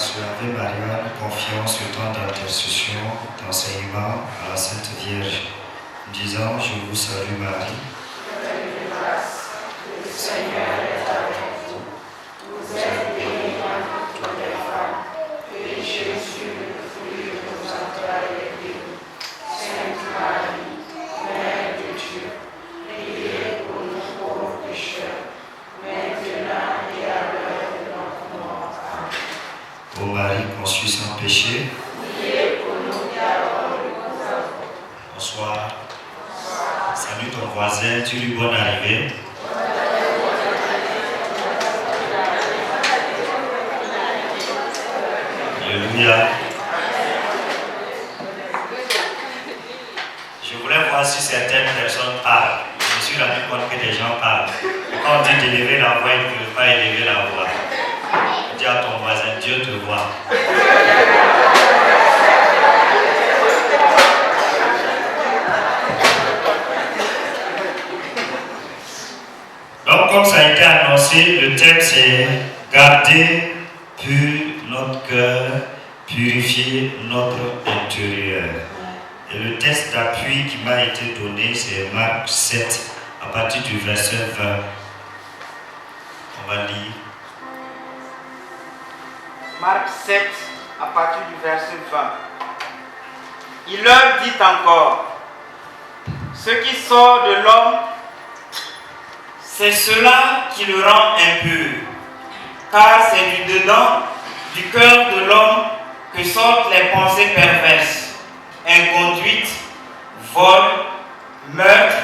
Sœur Ave Maria, nous confions ce temps d'intercession, d'enseignement à la Sainte Vierge, disant: je vous salue Marie. Pleine de grâce, le Seigneur est avec vous. Vous êtes bénie entre toutes les femmes, et Jésus, le fruit de vos entrailles, est béni. Sainte Marie, Mère de Dieu, priez pour nous pauvres pécheurs, maintenant et à l'heure de notre mort. Amen. Ô Marie conçue sans péché, Priez pour nous qui avons le enfants. bonsoir. Salue ton voisin, tu lui bonne arrivée. Alléluia. Je voulais voir si certaines personnes parlent. Je me suis rendu compte que des gens parlent. Quand on dit d'élever la voix, ils ne peuvent pas élever la voix. Dis à ton voisin, Dieu te voit. Donc, comme ça a été annoncé, le thème c'est garder pur notre cœur, purifier notre intérieur. Et le texte d'appui qui m'a été donné, c'est Marc 7, à partir du verset 20. On va lire. Marc 7, à partir du verset 20. Il leur dit encore: ce qui sort de l'homme, c'est cela qui le rend impur, car c'est du dedans, du cœur de l'homme, que sortent les pensées perverses, inconduite, vol, meurtre,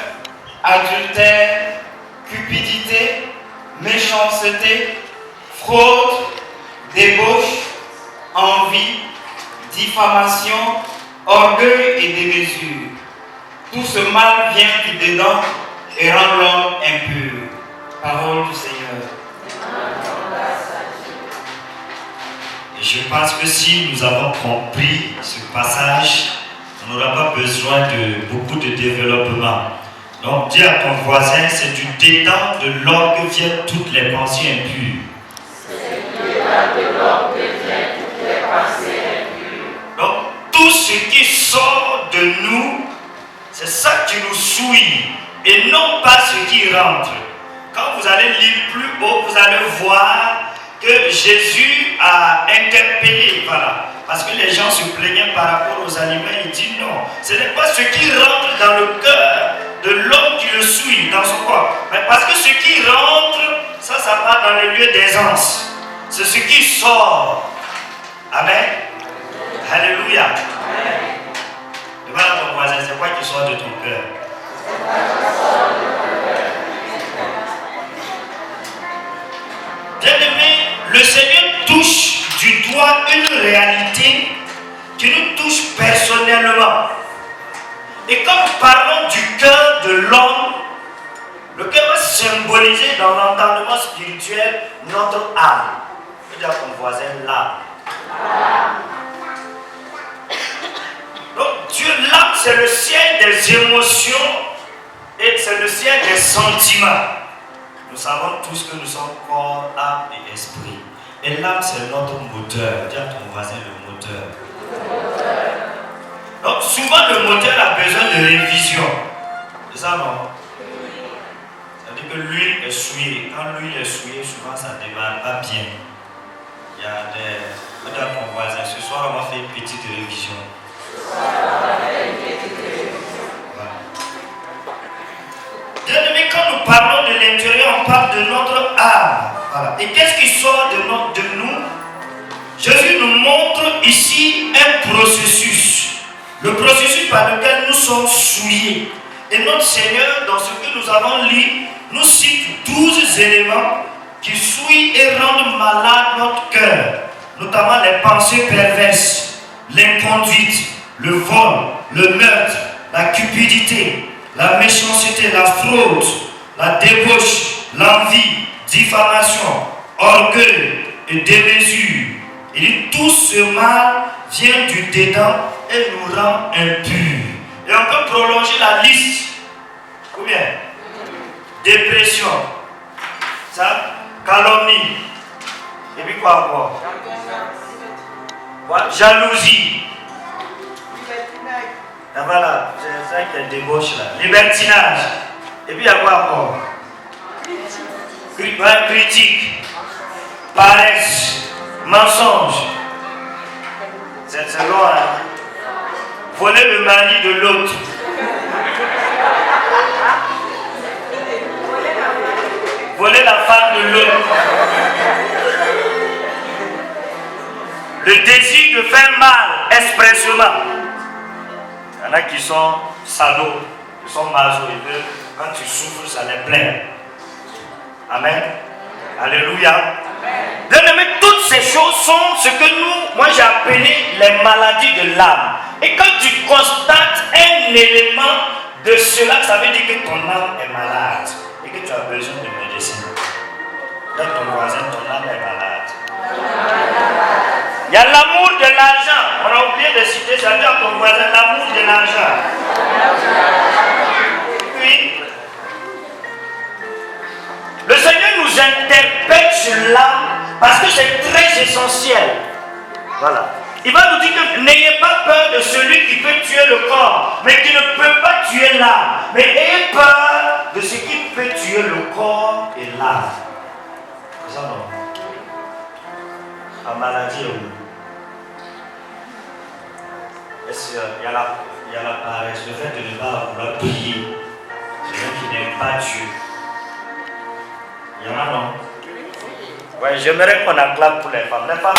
adultère, cupidité, méchanceté, fraude, débauche, envie, diffamation, orgueil et démesure. Tout ce mal vient du dedans et rend l'homme impur. Parole du Seigneur. Et je pense que si nous avons compris ce passage, on n'aura pas besoin de beaucoup de développement. Donc dis à ton voisin, c'est du dedans de l'homme que viennent toutes les pensées impures. Donc tout ce qui sort de nous, c'est ça qui nous souille et non pas ce qui rentre. Quand vous allez lire plus haut, vous allez voir que Jésus a interpellé, voilà. Parce que les gens se plaignaient par rapport aux aliments, il dit non, ce n'est pas ce qui rentre dans le cœur de l'homme qui le souille dans son corps. Mais parce que ce qui rentre, ça part dans le lieu d'aisance. C'est ce qui sort. Amen. Alléluia. Amen. Demande à ton voisin, c'est quoi qui sort de ton cœur? Bien-aimé, le Seigneur touche du doigt une réalité qui nous touche personnellement. Et quand nous parlons du cœur de l'homme, le cœur va symboliser dans l'entendement spirituel notre âme. Je dis à ton voisin l'âme. Donc Dieu, l'âme, c'est le ciel des émotions et c'est le ciel des sentiments. Nous savons tous que nous sommes corps, âme et esprit. Et l'âme, c'est notre moteur. Dis à ton voisin le moteur. Donc souvent le moteur a besoin de révision. C'est ça, non? C'est-à-dire que l'huile est souillée. Quand l'huile est souillée, souvent ça ne démarre pas bien. Il y a des... Dis à ton voisin, ce soir on va faire une petite révision. Bien-aimé, quand nous parlons de l'intérieur, on parle de notre âme. Voilà. Et qu'est-ce qui sort de nous? Jésus nous montre ici un processus. Le processus par lequel nous sommes souillés. Et notre Seigneur, dans ce que nous avons lu, nous cite 12 éléments qui souillent et rendent malade notre cœur. Notamment les pensées perverses, l'inconduite, le vol, le meurtre, la cupidité, la méchanceté, la fraude, la débauche, l'envie, diffamation, orgueil et démesure. Il dit tout ce mal vient du dedans et nous rend impurs. Et on peut prolonger la liste. Combien? Dépression, ça, calomnie, et puis quoi encore? Voilà. Jalousie. Ah, voilà, c'est ça qui est débauche là. Libertinage. Et puis il y a quoi encore? Critique. Paresse. Mensonge. C'est long, hein? Voler le mari de l'autre. Voler la femme de l'autre. Le désir de faire mal expressément. Il y en a qui sont salauds, qui sont maso. Quand tu souffres, ça les plaît. Amen. Alléluia. Bien-aimés, toutes ces choses sont ce que moi j'ai appelé les maladies de l'âme. Et quand tu constates un élément de cela, ça veut dire que ton âme est malade et que tu as besoin de médecine. Dans ton voisin, ton âme est malade. Il y a l'amour de l'argent. On a oublié de citer ça. Dis à ton voisin, l'amour de l'argent. Oui. Le Seigneur nous interpelle sur l'âme parce que c'est très essentiel. Voilà. Il va nous dire que n'ayez pas peur de celui qui peut tuer le corps, mais qui ne peut pas tuer l'âme. Mais ayez peur de ce qui peut tuer le corps et l'âme. C'est ça, non? La maladie, oui. Est-ce qu'il y a la paresse, le fait de ne pas vouloir prier. Quelqu'un qui n'aime pas Dieu. Il y en a, non? Ouais, j'aimerais qu'on acclame pour les femmes. Les femmes,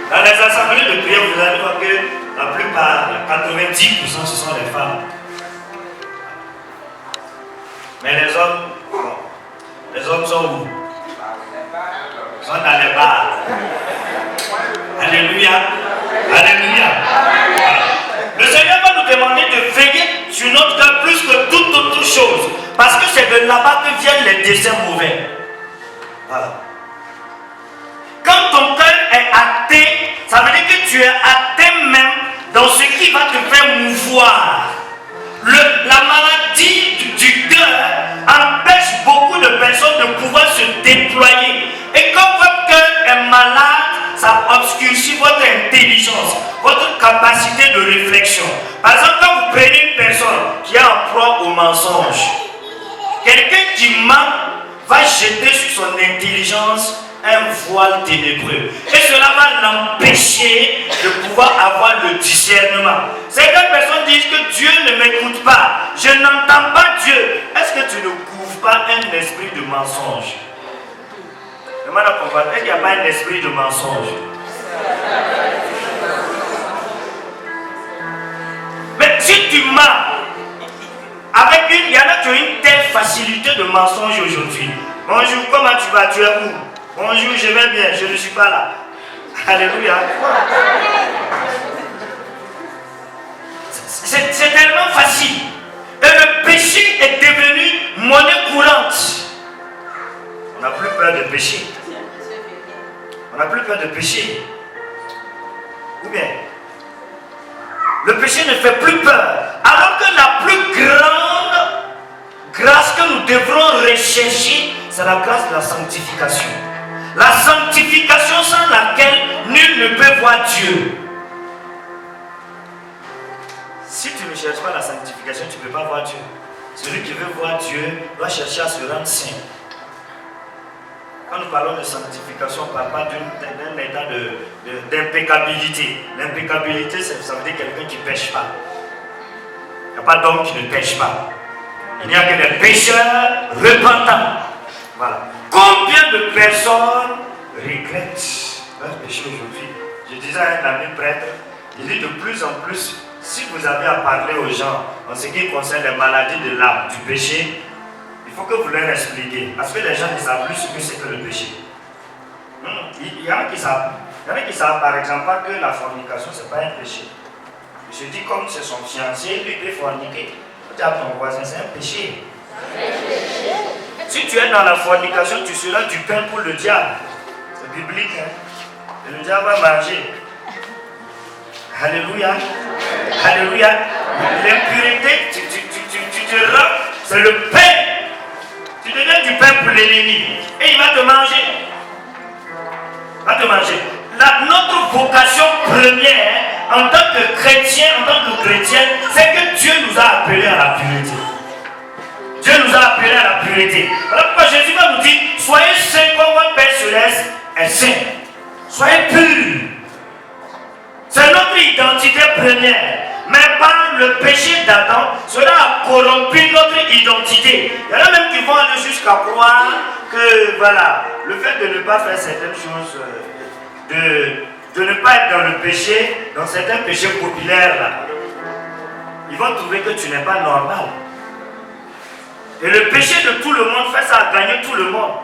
dans les assemblées de prière, vous allez voir que la plupart, 90%, ce sont les femmes. Mais les hommes sont où? Ils sont dans les bars. Alléluia. Alléluia. Voilà. Le Seigneur va nous demander de veiller sur notre cœur plus que toute autre chose. Parce que c'est de là-bas que viennent les desseins mauvais. Voilà. Quand ton cœur est athée, ça veut dire que tu es athée même dans ce qui va te faire mouvoir. La maladie du cœur empêche beaucoup de personnes de pouvoir se déployer. Et quand votre cœur est malade, ça obscurcit votre intelligence, votre capacité de réflexion. Par exemple, quand vous prenez une personne qui est en proie au mensonge, quelqu'un qui ment va jeter sur son intelligence un voile ténébreux. Et cela va l'empêcher de pouvoir avoir le discernement. Certaines personnes disent que Dieu ne m'écoute pas. Je n'entends pas Dieu. Est-ce que tu ne couvres pas un esprit de mensonge? Demande à comprendre. Est-ce qu'il n'y a pas un esprit de mensonge? Mais si tu mens, il y en a qui ont une telle facilité de mensonge aujourd'hui. Bonjour, comment tu vas? Tu es où? Bonjour, je vais bien, je ne suis pas là. Alléluia. C'est tellement facile. Et le péché est devenu monnaie courante. On n'a plus peur de pécher. On n'a plus peur de pécher. Ou bien, le péché ne fait plus peur. Alors que la plus grande grâce que nous devrons rechercher, c'est la grâce de la sanctification. La sanctification sans laquelle nul ne peut voir Dieu. Si tu ne cherches pas la sanctification, tu ne peux pas voir Dieu. Celui qui veut voir Dieu doit chercher à se rendre saint. Quand nous parlons de sanctification, on ne parle pas d'un état d'impeccabilité. L'impeccabilité, ça veut dire quelqu'un qui ne pêche pas. Il n'y a pas d'homme qui ne pêche pas. Il n'y a que des pécheurs repentants. Voilà. Combien de personnes regrettent leur péché aujourd'hui? Je disais à un ami prêtre, il dit de plus en plus, si vous avez à parler aux gens en ce qui concerne les maladies de l'âme, du péché, il faut que vous leur expliquiez. Parce que les gens ne savent plus ce que c'est que le péché. Il y en a qui savent. Il y en a qui savent par exemple pas que la fornication, ce n'est pas un péché. Il se dit comme c'est son fiancé, lui il peut forniquer. Tu as ton voisin, c'est un péché. Si tu es dans la fornication, tu seras du pain pour le diable. C'est biblique. Hein? Et le diable va manger. Alléluia. Alléluia. L'impureté, tu te rends, c'est le pain. Tu te donnes du pain pour l'ennemi et il va te manger. Notre vocation première en tant que chrétien, c'est que Dieu nous a appelés à la pureté. Dieu nous a appelés à la pureté. Voilà pourquoi Jésus va nous dire, soyez saints comme votre Père céleste est saint. Soyez purs. C'est notre identité première. Mais par le péché d'Adam, cela a corrompu notre identité. Il y en a même qui vont aller jusqu'à croire que voilà, le fait de ne pas faire certaines choses, de ne pas être dans le péché, dans certains péchés populaires là, ils vont trouver que tu n'es pas normal. Et le péché de tout le monde fait ça à gagner tout le monde.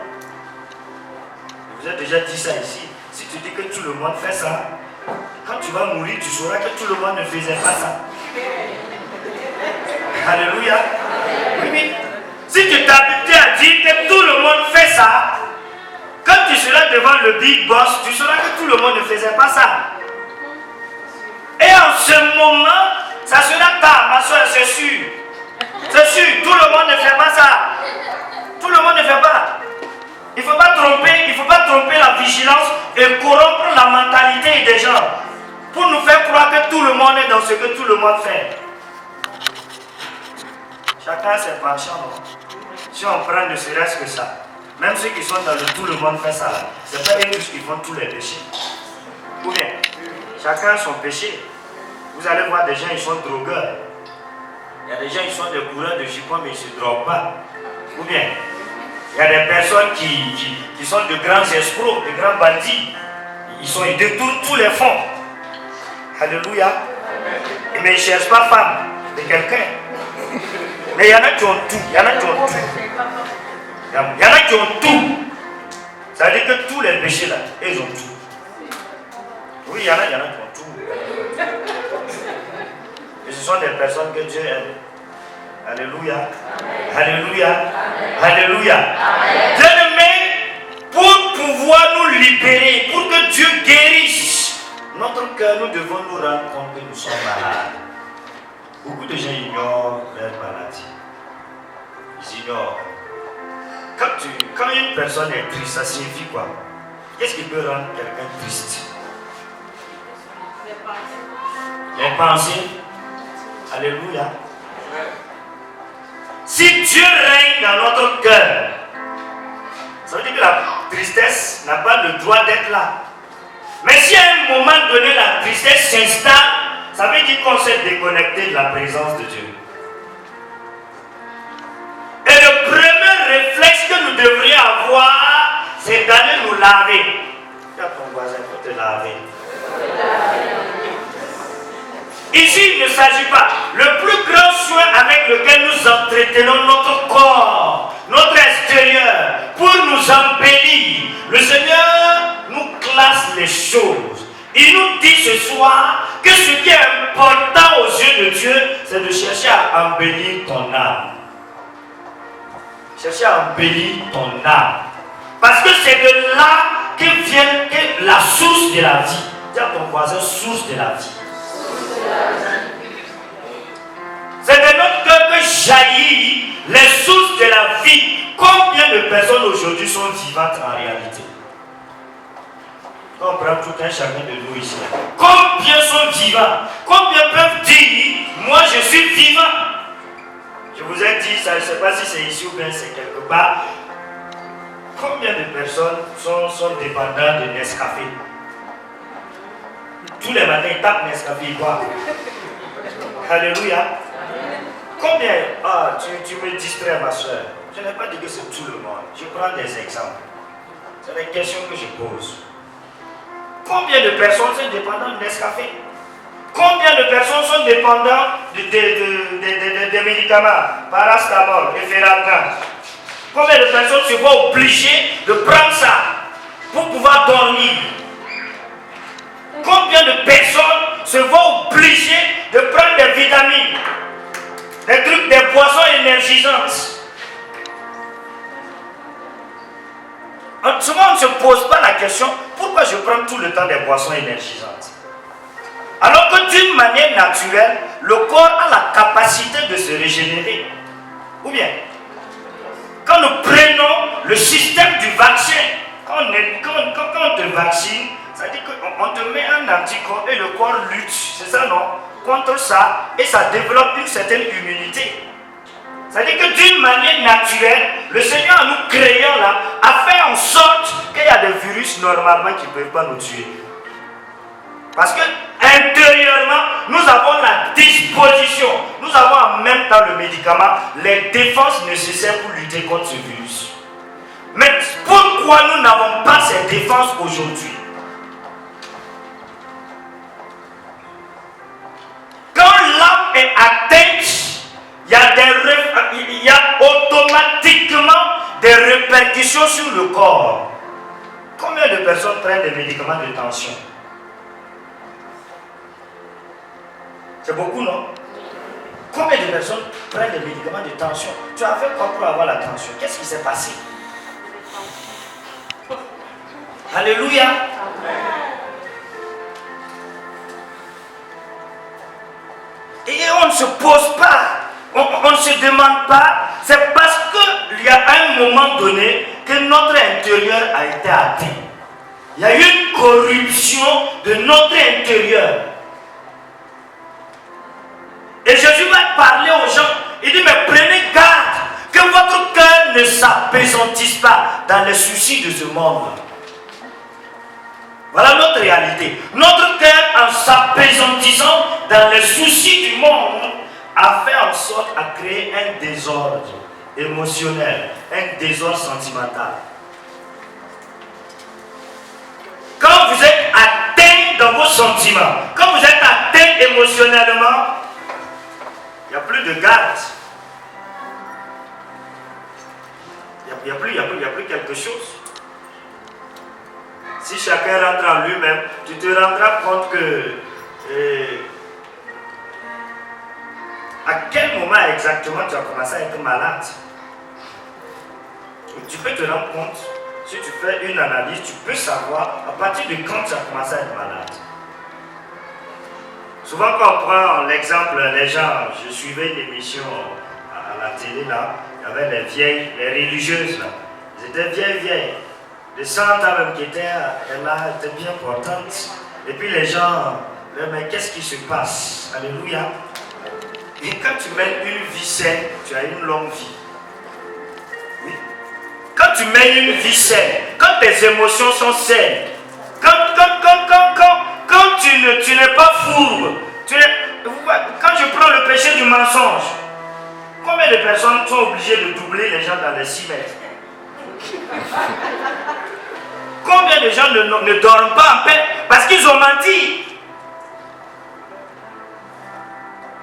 Je vous ai déjà dit ça ici. Si tu dis que tout le monde fait ça, quand tu vas mourir, tu sauras que tout le monde ne faisait pas ça. Alléluia. Oui. Si tu t'habitues à dire que tout le monde fait ça, quand tu seras devant le big boss, tu sauras que tout le monde ne faisait pas ça. Et en ce moment, ça sera tard, ma soeur, c'est sûr. C'est sûr, tout le monde ne fait pas ça. Tout le monde ne fait pas. Il ne faut pas tromper la vigilance et corrompre la mentalité des gens pour nous faire croire que tout le monde est dans ce que tout le monde fait. Chacun ses penchants. Si on prend ne serait-ce que ça, même ceux qui sont dans le tout le monde fait ça, c'est pas eux tous qui font tous les péchés. Ou bien, chacun son péché. Vous allez voir des gens, ils sont drogueurs. Il y a des gens, ils sont des coureurs de jupons, mais ils ne se droguent pas. Ou bien, il y a des personnes qui sont de grands escrocs, de grands bandits. Ils détournent tous les fonds. Alléluia. Mais ils ne cherchent pas femme de quelqu'un. Mais il y en a qui ont tout. Il y en a qui ont tout. Ça veut dire que tous les péchés là, ils ont tout. Oui, il y en a qui ont tout. Et ce sont des personnes que Dieu aime. Alléluia. Alléluia. Alléluia. Bien-aimés, pour pouvoir nous libérer, pour que Dieu guérisse notre cœur, nous devons nous rendre compte que nous sommes malades. Beaucoup de gens ignorent leur maladie. Ils ignorent. Quand une personne est triste, ça signifie quoi? Qu'est-ce qui peut rendre quelqu'un triste? Les pensées. Alléluia. Si Dieu règne dans notre cœur, ça veut dire que la tristesse n'a pas le droit d'être là. Mais si à un moment donné la tristesse s'installe, ça veut dire qu'on s'est déconnecté de la présence de Dieu. Et le premier réflexe que nous devrions avoir, c'est d'aller nous laver. Dis à ton voisin, il faut te laver. Ici, il ne s'agit pas. Le plus grand soin avec lequel nous entretenons notre corps, notre extérieur, pour nous embellir, le Seigneur nous classe les choses. Il nous dit ce soir que ce qui est important aux yeux de Dieu, c'est de chercher à embellir ton âme. Chercher à embellir ton âme. Parce que c'est de là que vient la source de la vie. Dis à ton voisin, source de la vie. C'est de notre cœur que jaillit les sources de la vie. Combien de personnes aujourd'hui sont vivantes en réalité? Quand on prend tout un chacun de nous ici, combien sont vivants? Combien peuvent dire, moi je suis vivant? Je vous ai dit, ça, je ne sais pas si c'est ici ou bien c'est quelque part. Combien de personnes sont dépendantes de Nescafé? Tous les matins, ils tapent Nescafé, ils boivent. Alléluia. Combien? Ah, tu me distrais, ma soeur. Je n'ai pas dit que c'est tout le monde. Je prends des exemples. C'est des questions que je pose. Combien de personnes sont dépendantes de Nescafé? Combien de personnes sont dépendantes des médicaments, paracétamol et Ferragran? Combien de personnes se voient obligées de prendre ça pour pouvoir dormir? Combien de personnes se voient obligées de prendre des vitamines, des trucs, des boissons énergisantes? Souvent on ne se pose pas la question, pourquoi je prends tout le temps des boissons énergisantes? Alors que d'une manière naturelle, le corps a la capacité de se régénérer. Ou bien, Quand nous prenons le système du vaccin, quand on te vaccine, ça dit qu'on te met un anticorps et le corps lutte, c'est ça non? Contre ça, et ça développe une certaine immunité. C'est-à-dire que d'une manière naturelle, le Seigneur, en nous créant là, a fait en sorte qu'il y a des virus normalement qui ne peuvent pas nous tuer. Parce que intérieurement, nous avons la disposition, nous avons en même temps le médicament, les défenses nécessaires pour lutter contre ce virus. Mais pourquoi nous n'avons pas ces défenses aujourd'hui? Quand l'âme est atteinte, il y a automatiquement des répercussions sur le corps. Combien de personnes prennent des médicaments de tension? C'est beaucoup, non? Combien de personnes prennent des médicaments de tension? Tu as fait quoi pour avoir la tension? Qu'est-ce qui s'est passé? Alléluia. Et on ne se pose pas, on ne se demande pas. C'est parce qu'il y a un moment donné que notre intérieur a été atteint. Il y a eu une corruption de notre intérieur. Et Jésus va parler aux gens. Il dit, mais prenez garde que votre cœur ne s'apesanttisse pas dans les soucis de ce monde. Voilà notre réalité. Notre cœur, en s'apaisantissant dans les soucis du monde, a fait en sorte à créer un désordre émotionnel, un désordre sentimental. Quand vous êtes atteint dans vos sentiments, quand vous êtes atteint émotionnellement, il n'y a plus de garde. Il n'y a plus quelque chose. Si chacun rentre en lui-même, tu te rendras compte que à quel moment exactement tu as commencé à être malade. Tu peux te rendre compte, si tu fais une analyse, tu peux savoir à partir de quand tu as commencé à être malade. Souvent quand on prend l'exemple, les gens, je suivais une émission à la télé là, il y avait les religieuses là, elles étaient vieilles, de 100 ans même qui étaient là, étaient bien portantes. Et puis les gens, mais qu'est-ce qui se passe? Alléluia. Et quand tu mènes une vie saine, tu as une longue vie. Oui. Quand tu mènes une vie saine, quand tes émotions sont saines, quand tu n'es pas fourbe, quand je prends le péché du mensonge, combien de personnes sont obligées de doubler les gens dans les 6 mètres? Combien de gens ne dorment pas en paix parce qu'ils ont menti?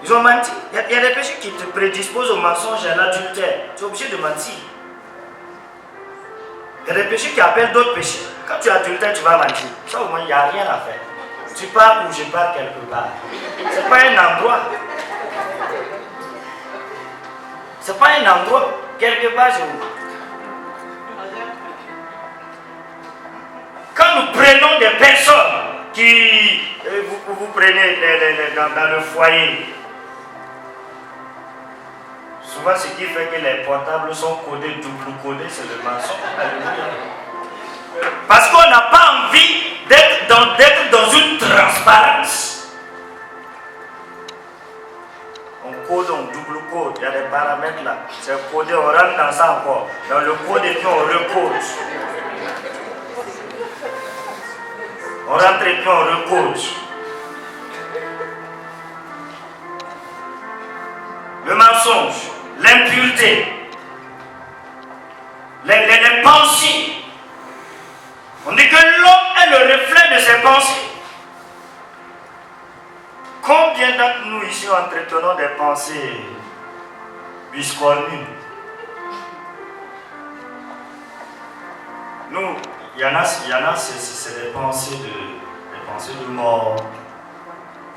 Ils ont menti. Il y a des péchés qui te prédisposent au mensonge et à l'adultère. Tu es obligé de mentir. Il y a des péchés qui appellent d'autres péchés. Quand tu adultères, tu vas mentir. Ça au moins, il n'y a rien à faire. Tu pars ou je pars quelque part. Ce n'est pas un endroit. Ce n'est pas un endroit. Quelque part, je vous. Quand nous prenons des personnes qui, vous prenez dans le foyer, souvent ce qui fait que les portables sont codés, double codés, c'est le mensonge. Parce qu'on n'a pas envie d'être dans une transparence. On code, on double code, il y a des paramètres là. C'est codé, on rentre dans ça encore. Dans le code et puis on recode. On rentre et puis on recode. Le mensonge, l'impureté, les pensées. On dit que l'homme est le reflet de ses pensées. Combien d'entre nous ici entretenons des pensées biscornues? Nous, il y en a, c'est des pensées de mort,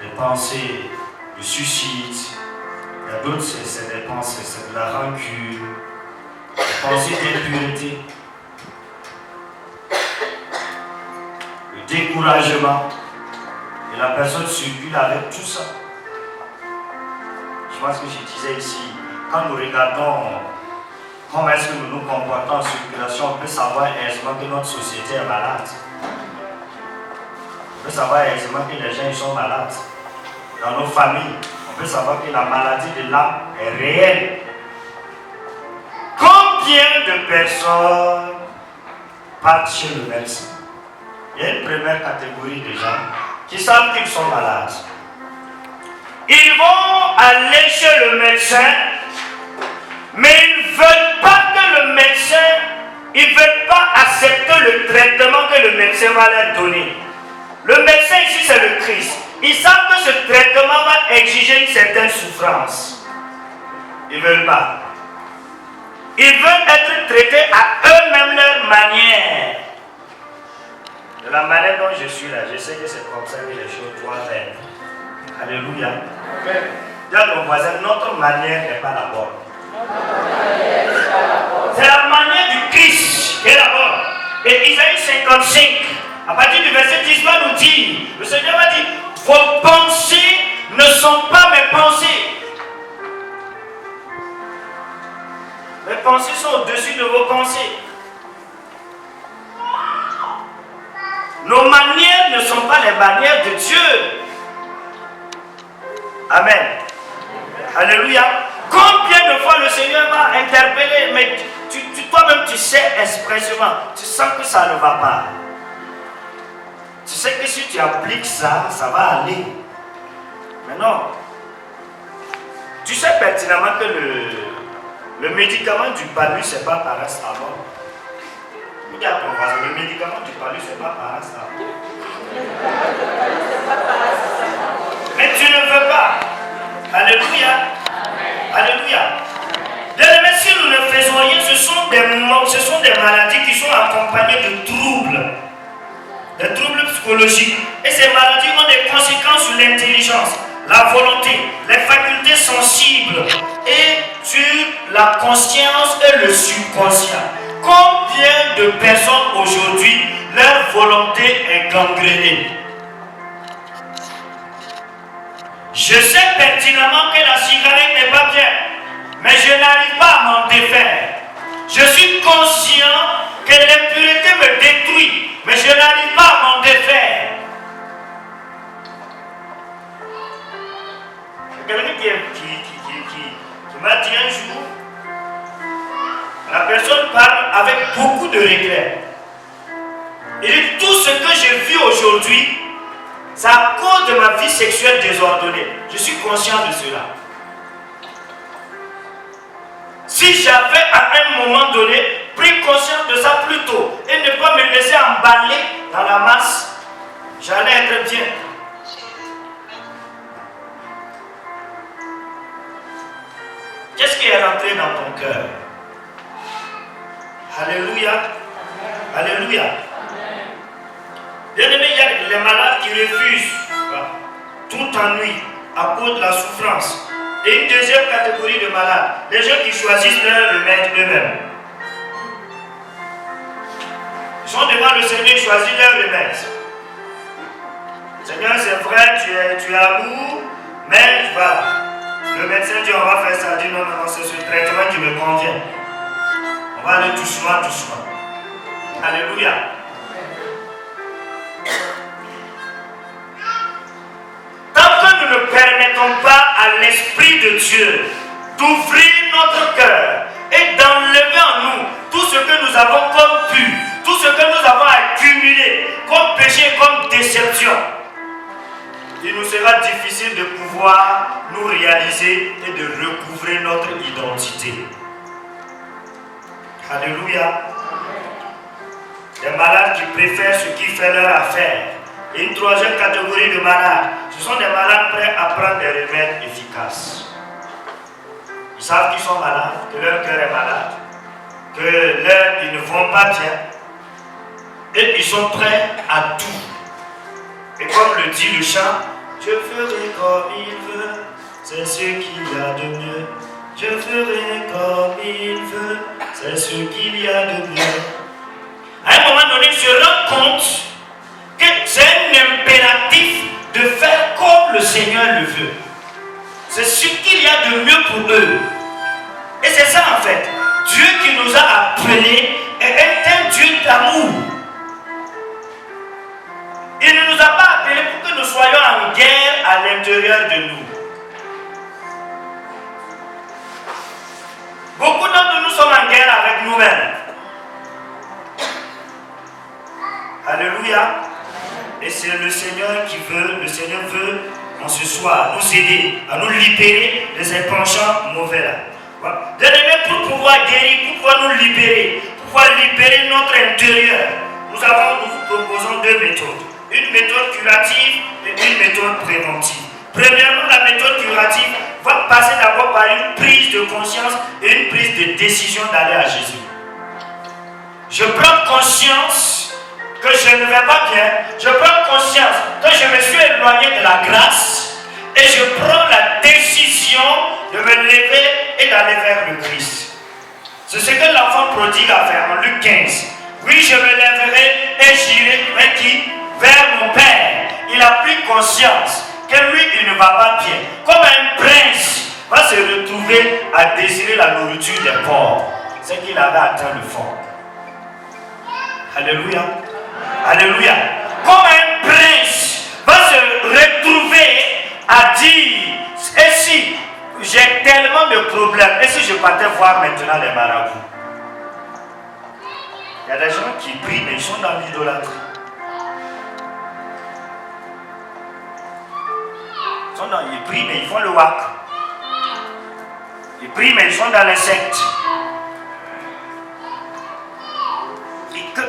des pensées de suicide. Il y a d'autres, c'est des pensées, c'est de la rancune, des pensées d'impureté, le découragement. Et la personne circule avec tout ça. Je pense que je disais ici, quand nous regardons Comment est-ce que nous nous comportons en circulation? On peut savoir aisément que notre société est malade. On peut savoir aisément que les gens ils sont malades. Dans nos familles, on peut savoir que la maladie de l'âme est réelle. Combien de personnes partent chez le médecin? Il y a une première catégorie de gens qui savent qu'ils sont malades. Ils vont aller chez le médecin, mais ils ne veulent pas que le médecin, ils ne veulent pas accepter le traitement que le médecin va leur donner. Le médecin ici c'est le Christ. Ils savent que ce traitement va exiger une certaine souffrance. Ils ne veulent pas. Ils veulent être traités à eux-mêmes leur manière. De la manière dont je suis là, je sais que c'est comme ça que les choses doivent être. Alléluia. Dis à ton voisin, notre manière n'est pas la bonne. C'est la manière du Christ qui est la bonne. Et Isaïe 55, à partir du verset 10, va nous dire, le Seigneur va dire, vos pensées ne sont pas mes pensées. Mes pensées sont au-dessus de vos pensées. Nos manières ne sont pas les manières de Dieu. Amen. Alléluia. Combien de fois le Seigneur va interpeller, mais toi-même tu sais expressément, tu sens que ça ne va pas. Tu sais que si tu appliques ça, ça va aller. Mais non. Tu sais pertinemment que le médicament du palu, c'est pas paracétamol. Regarde ton voisin, le médicament du palu, c'est pas paracétamol. Mais tu ne veux pas. Alléluia. Alléluia. Bien-aimés, si nous ne faisons rien, ce sont des maladies qui sont accompagnées de troubles. Des troubles psychologiques. Et ces maladies ont des conséquences sur l'intelligence, la volonté, les facultés sensibles et sur la conscience et le subconscient. Combien de personnes aujourd'hui, leur volonté est gangrénée? Je sais pertinemment que la cigarette n'est pas bien, mais je n'arrive pas à m'en défaire. Je suis conscient que l'impureté me détruit, mais je n'arrive pas à m'en défaire. Quelqu'un qui m'a dit un jour, la personne parle avec beaucoup de regrets. Il dit, tout ce que j'ai vu aujourd'hui, c'est à cause de ma vie sexuelle désordonnée. Je suis conscient de cela. Si j'avais à un moment donné pris conscience de ça plus tôt et ne pas me laisser emballer dans la masse, j'allais être bien. Qu'est-ce qui est rentré dans ton cœur? Alléluia. Alléluia. Bien-aimé, il y a les malades qui refusent tout ennui à cause de la souffrance. Et une deuxième catégorie de malades, les gens qui choisissent leur remède eux-mêmes. Ils sont devant le Seigneur, ils choisissent leur remède. Seigneur, c'est vrai, tu es à bout, mais voilà. Le médecin dit on va faire ça, dit non, c'est ce traitement qui me convient. On va aller doucement, doucement. Alléluia. Tant que nous ne permettons pas à l'Esprit de Dieu d'ouvrir notre cœur et d'enlever en nous tout ce que nous avons comme pu, tout ce que nous avons accumulé comme péché, comme déception, il nous sera difficile de pouvoir nous réaliser et de recouvrer notre identité. Alléluia. Les malades qui préfèrent ce qui fait leur affaire. Et une troisième catégorie de malades, ce sont des malades prêts à prendre des remèdes efficaces. Ils savent qu'ils sont malades, que leur cœur est malade, qu'ils ne vont pas bien. Et ils sont prêts à tout. Et comme le dit le chant, je ferai comme il veut, c'est ce qu'il y a de mieux. Je ferai comme il veut, c'est ce qu'il y a de mieux. À un moment donné, ils se rendent compte que c'est un impératif de faire comme le Seigneur le veut. C'est ce qu'il y a de mieux pour eux. Et c'est ça en fait. Dieu qui nous a appelés est un Dieu d'amour. Il ne nous a pas appelés pour que nous soyons en guerre à l'intérieur de nous. Beaucoup d'entre nous sommes en guerre avec nous-mêmes. Alléluia. Et c'est le Seigneur qui veut, le Seigneur veut en ce soir nous aider à nous libérer de ces penchants mauvais là. Voilà. Bien-aimés, pour pouvoir guérir, pour pouvoir nous libérer, pour pouvoir libérer notre intérieur, nous vous proposons deux méthodes. Une méthode curative et une méthode préventive. Premièrement, la méthode curative va passer d'abord par une prise de conscience et une prise de décision d'aller à Jésus. Je prends conscience que je ne vais pas bien. Je prends conscience que je me suis éloigné de la grâce et je prends la décision de me lever et d'aller vers le Christ. C'est ce que l'enfant prodigue a fait en Luc 15. Oui, je me lèverai et j'irai vers qui? Vers mon Père. Il a pris conscience que lui, il ne va pas bien. Comme un prince va se retrouver à désirer la nourriture des pauvres. C'est qu'il avait atteint le fond. Alléluia. Alléluia. Comme un prince va se retrouver à dire, et si j'ai tellement de problèmes, et si je partais voir maintenant les marabouts? Il y a des gens qui prient, mais ils sont dans l'idolâtrie. Ils prient, mais ils font le wak. Ils prient, mais ils sont dans les sectes.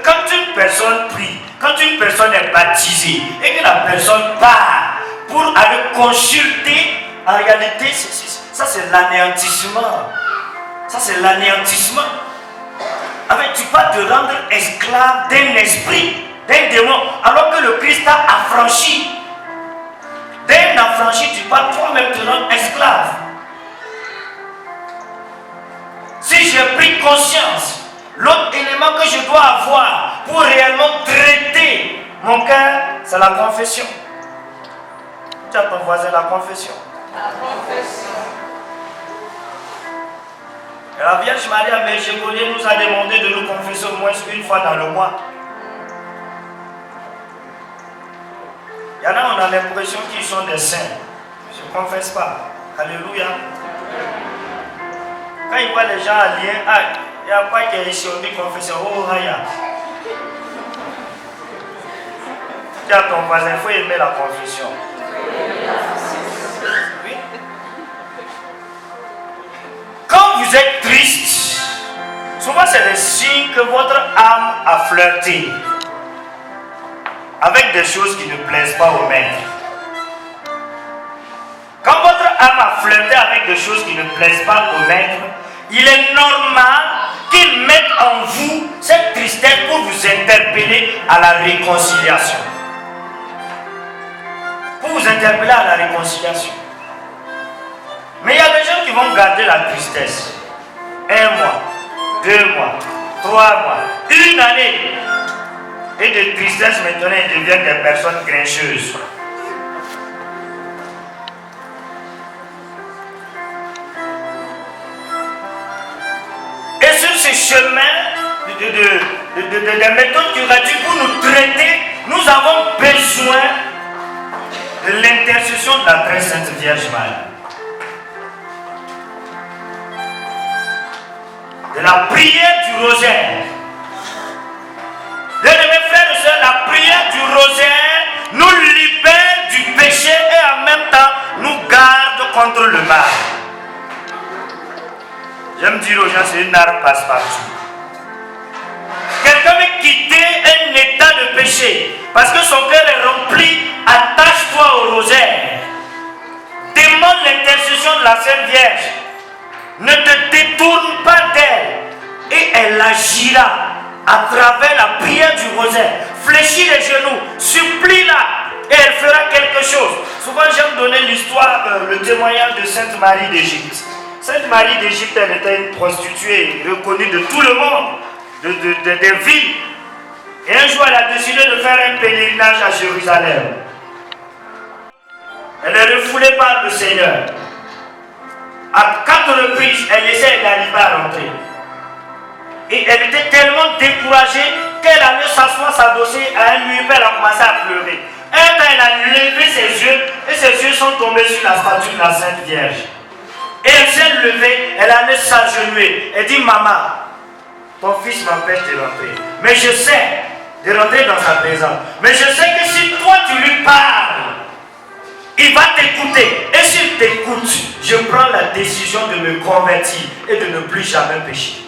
Quand une personne prie, quand une personne est baptisée et que la personne part pour aller consulter, en réalité, ça c'est l'anéantissement. Ça c'est l'anéantissement. Avec, tu vas te rendre esclave d'un esprit, d'un démon, alors que le Christ t'a affranchi. D'un affranchi, tu vas toi-même te rendre esclave. Si j'ai pris conscience, l'autre élément que je dois avoir pour réellement traiter mon cœur, c'est la confession. Tu as ton voisin, la confession. La confession. Et la Vierge Marie à Medjugorje nous a demandé de nous confesser au moins une fois dans le mois. Il y en a, on a l'impression qu'ils sont des saints. Je ne confesse pas. Alléluia. Quand ils voient les gens alliés, il n'y a pas qui est ici, on dit confession. Oh, Raya. Tu as ton voisin, il faut aimer la confession. Oui. Quand vous êtes triste, souvent c'est le signe que votre âme a flirté avec des choses qui ne plaisent pas au maître. Quand votre âme a flirté avec des choses qui ne plaisent pas au maître, il est normal qu'il mette en vous cette tristesse pour vous interpeller à la réconciliation. Pour vous interpeller à la réconciliation. Mais il y a des gens qui vont garder la tristesse. 1 mois, 2 mois, 3 mois, 1 année. Et de tristesse maintenant, ils deviennent des personnes grincheuses. Et sur ce chemin des méthodes curatives pour nous traiter, nous avons besoin de l'intercession de la très sainte Vierge Marie. De la prière du rosaire. Bien-aimés frères et sœurs, la prière du rosaire nous libère du péché et en même temps nous garde contre le mal. J'aime dire aux gens, c'est une arme passe-partout. Quelqu'un veut quitter un état de péché parce que son cœur est rempli, attache-toi au rosaire. Demande l'intercession de la Sainte Vierge. Ne te détourne pas d'elle et elle agira à travers la prière du rosaire. Fléchis les genoux, supplie-la et elle fera quelque chose. Souvent j'aime donner l'histoire, le témoignage de Sainte Marie d'Égypte. Sainte Marie d'Égypte, elle était une prostituée reconnue de tout le monde, des villes. Et un jour elle a décidé de faire un pèlerinage à Jérusalem. Elle est refoulée par le Seigneur. À 4 reprises, elle essaie d'arriver à rentrer. Et elle était tellement découragée qu'elle allait s'asseoir, s'adosser à un mur, elle a commencé à pleurer. Elle a levé ses yeux et ses yeux sont tombés sur la statue de la Sainte Vierge. Et elle s'est levée, elle allait s'agenouiller. Elle dit, maman, ton fils m'empêche de rentrer. Mais je sais de rentrer dans sa présence. Mais je sais que si toi tu lui parles, il va t'écouter. Et s'il t'écoute, je prends la décision de me convertir et de ne plus jamais pécher.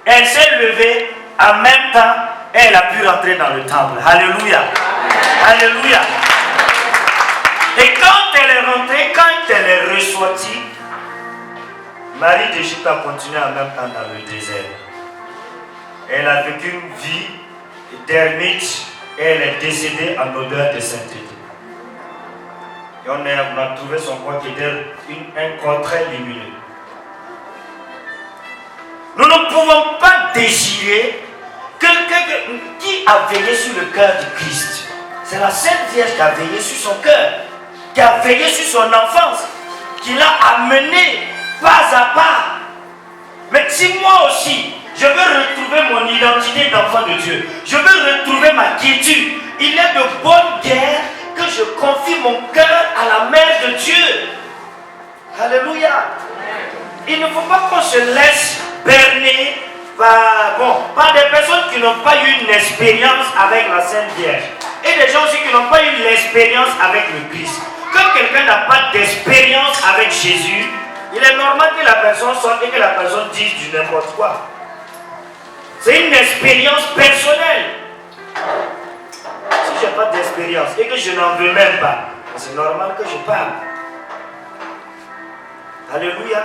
Elle s'est levée en même temps et elle a pu rentrer dans le temple. Alléluia. Alléluia. Et quand elle est rentrée, quand elle est ressortie, Marie d'Égypte a continué en même temps dans le désert. Elle a vécu une vie d'ermite et elle est décédée en odeur de sainteté. Et on a trouvé son corps qui était un corps très lumineux. Nous ne pouvons pas désirer qui a veillé sur le cœur de Christ. C'est la Sainte Vierge qui a veillé sur son cœur, qui a veillé sur son enfance, qui l'a amené pas à pas. Mais si moi aussi, je veux retrouver mon identité d'enfant de Dieu, je veux retrouver ma quiétude, il est de bonne guerre que je confie mon cœur à la mère de Dieu. Alléluia. Il ne faut pas qu'on se laisse berner par des personnes qui n'ont pas eu une expérience avec la Sainte Vierge. Et des gens aussi qui n'ont pas eu l'expérience avec le Christ. Quand quelqu'un n'a pas d'expérience avec Jésus, il est normal que la personne sorte et que la personne dise du n'importe quoi. C'est une expérience personnelle. Si je n'ai pas d'expérience et que je n'en veux même pas, c'est normal que je parle. Alléluia.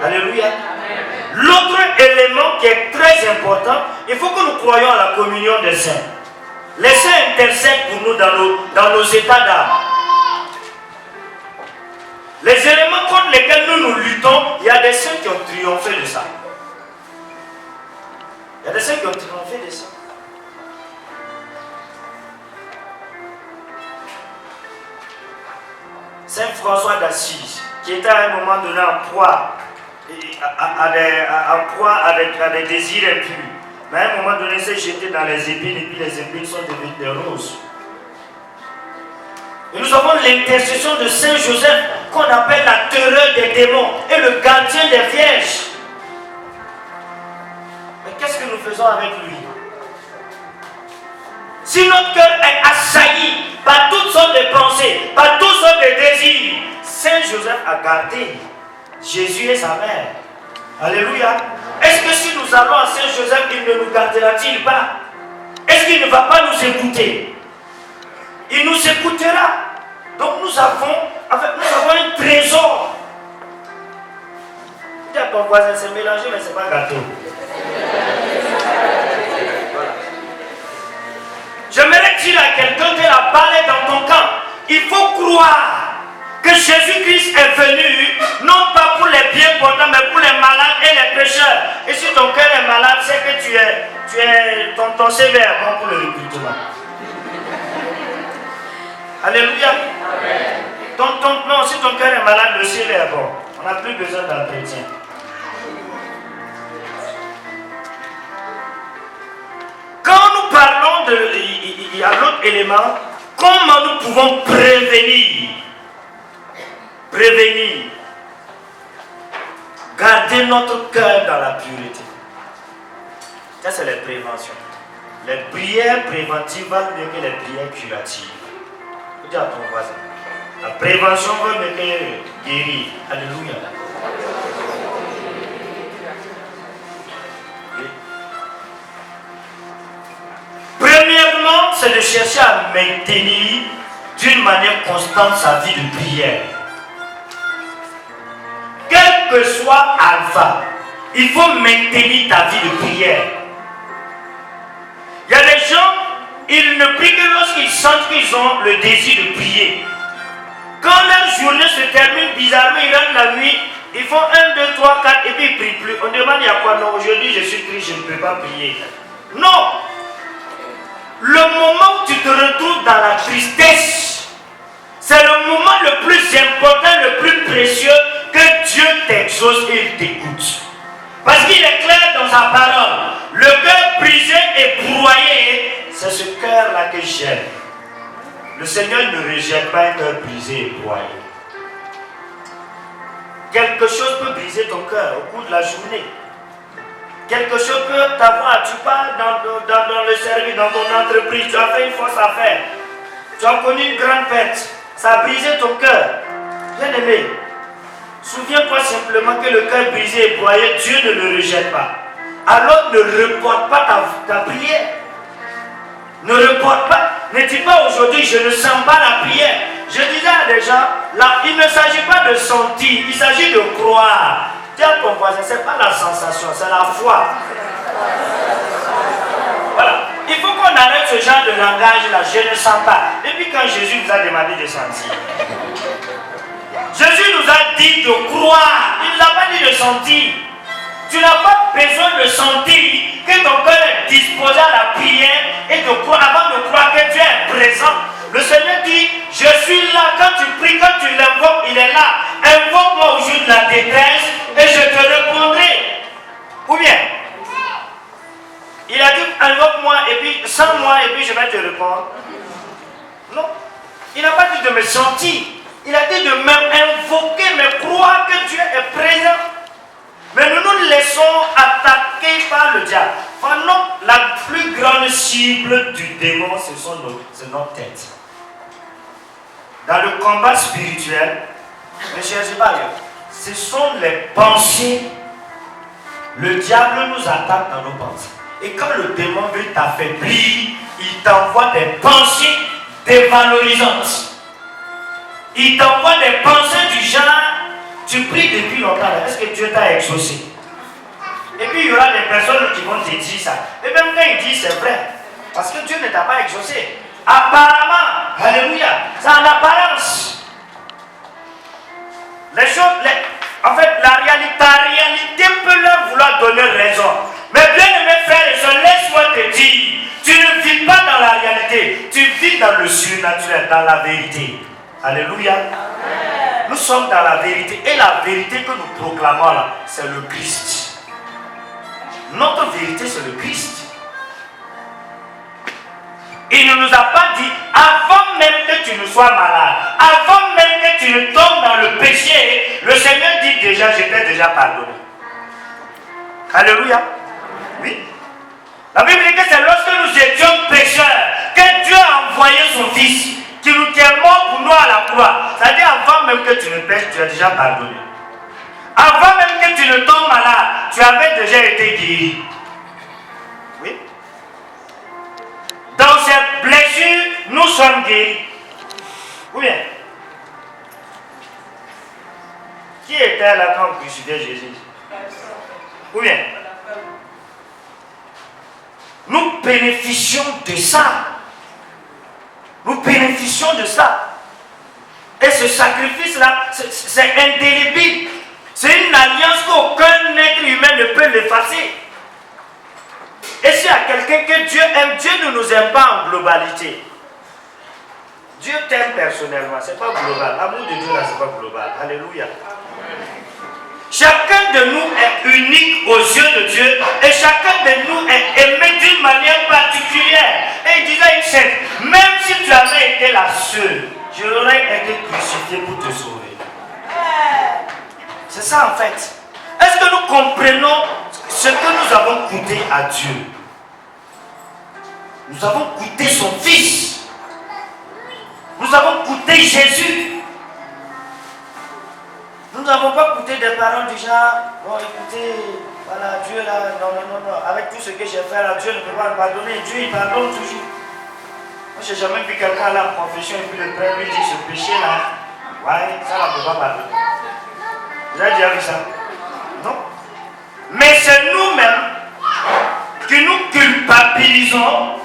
Alléluia. L'autre élément qui est très important, il faut que nous croyions à la communion des saints. Les saints intercèdent pour nous dans nos états d'âme. Les éléments contre lesquels nous luttons, il y a des saints qui ont triomphé de ça. Il y a des saints qui ont triomphé de ça. Saint François d'Assise, qui était à un moment donné en proie à des désirs impurs. Mais à un moment donné, il s'est jeté dans les épines et puis les épines sont devenues des roses. Et nous avons l'intercession de Saint Joseph qu'on appelle la terreur des démons et le gardien des vierges. Mais qu'est-ce que nous faisons avec lui? Si notre cœur est assailli par toutes sortes de pensées, par toutes sortes de désirs, Saint Joseph a gardé Jésus et sa mère. Alléluia. Est-ce que si nous allons à Saint Joseph, il ne nous gardera-t-il pas? Est-ce qu'il ne va pas nous écouter? Il nous écoutera. Donc nous avons un trésor. Dis à ton voisin, c'est mélangé, mais ce n'est pas gâteau. Voilà. J'aimerais dire à quelqu'un que la balle est dans ton camp. Il faut croire que Jésus-Christ est venu, non pas pour les bien portants, mais pour les malades et les pécheurs. Et si ton cœur est malade, c'est que ton CV est bon pour le recrutement. Alléluia. Non, si ton cœur est malade, le ciel est bon. On n'a plus besoin d'entretien. Quand nous parlons il y a l'autre élément, comment nous pouvons prévenir, garder notre cœur dans la pureté. Ça, c'est les préventions. Les prières préventives valent mieux que les prières curatives. Dis à ton voisin, la prévention vaut mieux que guérir. Alléluia. Premièrement, c'est de chercher à maintenir d'une manière constante sa vie de prière. Quel que soit alpha, il faut maintenir ta vie de prière. Il y a des gens, ils ne prient que lorsqu'ils sentent qu'ils ont le désir de prier. Quand leur journée se termine bizarrement, ils rentrent la nuit, ils font 1, 2, 3, 4 et puis ils ne prient plus. On demande il y a quoi? Non, aujourd'hui je suis triste, je ne peux pas prier. Non! Le moment où tu te retrouves dans la tristesse, c'est le moment le plus important, le plus précieux que Dieu t'exauce et il t'écoute. Parce qu'il est clair dans sa parole. Le cœur brisé et broyé, c'est ce cœur-là que j'aime. Le Seigneur ne rejette pas un cœur brisé et broyé. Quelque chose peut briser ton cœur au cours de la journée. Quelque chose peut t'avoir. Tu pars dans le service, dans ton entreprise, tu as fait une fausse affaire. Tu as connu une grande perte. Ça a brisé ton cœur. Bien aimé, souviens-toi simplement que le cœur brisé et broyé, Dieu ne le rejette pas. Alors ne reporte pas ta prière. Ne reporte pas. Ne dis pas aujourd'hui, je ne sens pas la prière. Je disais à des gens, là, il ne s'agit pas de sentir, il s'agit de croire. Dis à ton voisin, ce n'est pas la sensation, c'est la foi. Voilà. Il faut qu'on arrête ce genre de langage-là, je ne sens pas. Et puis quand Jésus vous a demandé de sentir. Jésus nous a dit de croire, il ne nous a pas dit de sentir. Tu n'as pas besoin de sentir que ton cœur est disposé à la prière et de croire, avant de croire que Dieu est présent. Le Seigneur dit, je suis là, quand tu pries, quand tu l'invoques, il est là. Invoque-moi au jour de la détresse et je te répondrai. Ou bien, il a dit, invoque-moi et puis, sans moi et puis je vais te répondre. Non, il n'a pas dit de me sentir. Il a dit de m'invoquer, mais croire que Dieu est présent. Mais nous nous laissons attaquer par le diable. Pendant la plus grande cible du démon, c'est notre tête. Dans le combat spirituel, ne cherchez pas ailleurs. Ce sont les pensées. Le diable nous attaque dans nos pensées. Et quand le démon veut t'affaiblir, il t'envoie des pensées dévalorisantes. Il t'envoie des pensées du genre, tu pries depuis longtemps, est-ce que Dieu t'a exaucé? Et puis il y aura des personnes qui vont te dire ça. Et même quand ils disent c'est vrai, parce que Dieu ne t'a pas exaucé. Apparemment, alléluia, c'est en apparence. Les choses, en fait, ta réalité peut leur vouloir donner raison. Mais bien aimés frères et sœurs, laisse-moi te dire, tu ne vis pas dans la réalité, tu vis dans le surnaturel, dans la vérité. Alléluia. Amen. Nous sommes dans la vérité. Et la vérité que nous proclamons là, c'est le Christ. Notre vérité, c'est le Christ. Il ne nous a pas dit, avant même que tu ne sois malade, avant même que tu ne tombes dans le péché, le Seigneur dit déjà, je t'ai déjà pardonné. Alléluia. Oui. La Bible dit que c'est lorsque nous étions pécheurs que Dieu a envoyé son Fils qui est mort pour nous à la croix. C'est-à-dire avant même que tu ne pêches, tu as déjà pardonné. Avant même que tu ne tombes malade, tu avais déjà été guéri. Oui. Dans ces blessures, nous sommes guéris. Ou bien, qui était là quand vous crucifiez Jésus? Ou bien, nous bénéficions de ça. Nous bénéficions de ça. Et ce sacrifice-là, c'est indélébile. C'est une alliance qu'aucun être humain ne peut l'effacer. Et s'il y a quelqu'un que Dieu aime, Dieu ne nous aime pas en globalité. Dieu t'aime personnellement, c'est pas global. L'amour de Dieu là, c'est pas global. Alléluia. Chacun de nous est unique aux yeux de Dieu et chacun de nous est aimé d'une manière particulière. Et il disait à une sainte, même si tu avais été la seule, je l'aurais été crucifié pour te sauver. C'est ça en fait. Est-ce que nous comprenons ce que nous avons coûté à Dieu? Nous avons coûté son Fils. Nous avons coûté Jésus. Nous n'avons pas coûté des paroles du genre, bon écoutez, voilà, Dieu là, non, avec tout ce que j'ai fait là, Dieu ne peut pas me pardonner, Dieu il pardonne toujours. Moi je n'ai jamais vu quelqu'un aller en confession et puis le prêtre lui dit ce péché là, ouais, ça ne peut pas pardonner. Vous avez déjà vu ça? Non. Mais c'est nous-mêmes qui nous culpabilisons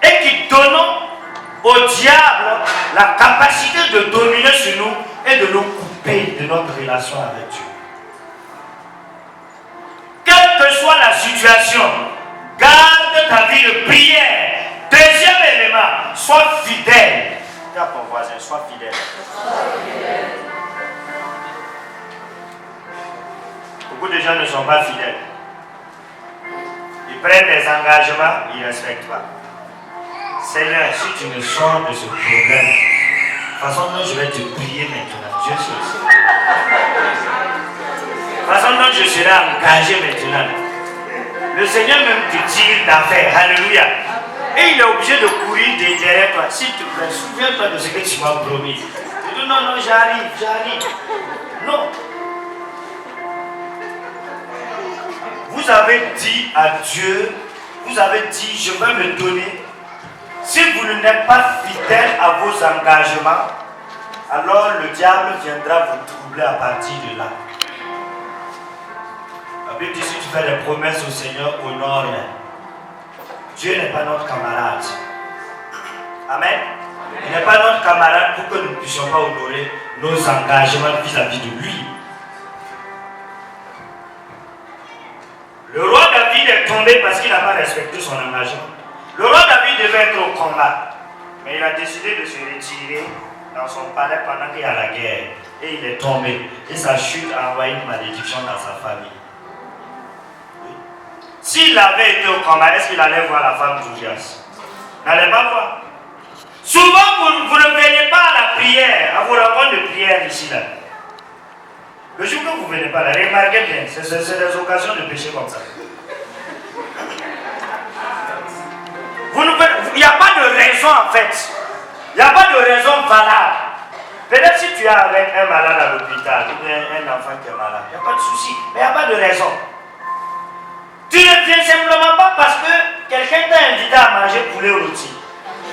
et qui donnons au diable la capacité de dominer sur nous et de nous couper de notre relation avec Dieu. Quelle que soit la situation, garde ta vie de prière. Deuxième élément, sois fidèle. Dis à ton voisin, sois fidèle. Beaucoup de gens ne sont pas fidèles. Ils prennent des engagements, ils ne respectent pas. Seigneur, si tu me sors de ce problème, de toute façon, dont je vais te prier maintenant. Dieu seul. De toute façon, dont je serai engagé maintenant. Le Seigneur même te tire d'affaire. Alléluia. Et il est obligé de courir derrière toi. S'il te plaît, souviens-toi de ce que tu m'as promis. Tu dis non, non, j'arrive. Non. Vous avez dit à Dieu, vous avez dit, je vais me donner. Si vous n'êtes pas fidèle à vos engagements, alors le diable viendra vous troubler à partir de là. La Bible dit, si tu fais des promesses au Seigneur, honore-les. Dieu n'est pas notre camarade. Amen. Il n'est pas notre camarade pour que nous ne puissions pas honorer nos engagements vis-à-vis de lui. Le roi David est tombé parce qu'il n'a pas respecté son engagement. Le roi David devait être au combat, mais il a décidé de se retirer dans son palais pendant qu'il y a la guerre. Et il est tombé. Et sa chute a envoyé une malédiction dans sa famille. Oui. S'il avait été au combat, est-ce qu'il allait voir la femme d'Urias? Il n'allait pas voir. Souvent, vous ne venez pas à la prière, à vos rencontres de prière ici là. Le jour que vous ne venez pas là, remarquez bien, c'est des occasions de pécher comme ça. Il n'y a pas de raison en fait. Il n'y a pas de raison valable. Peut-être si tu es avec un malade à l'hôpital, ou bien un enfant qui est malade, il n'y a pas de souci, mais il n'y a pas de raison. Tu ne viens simplement pas parce que quelqu'un t'a invité à manger poulet rôti.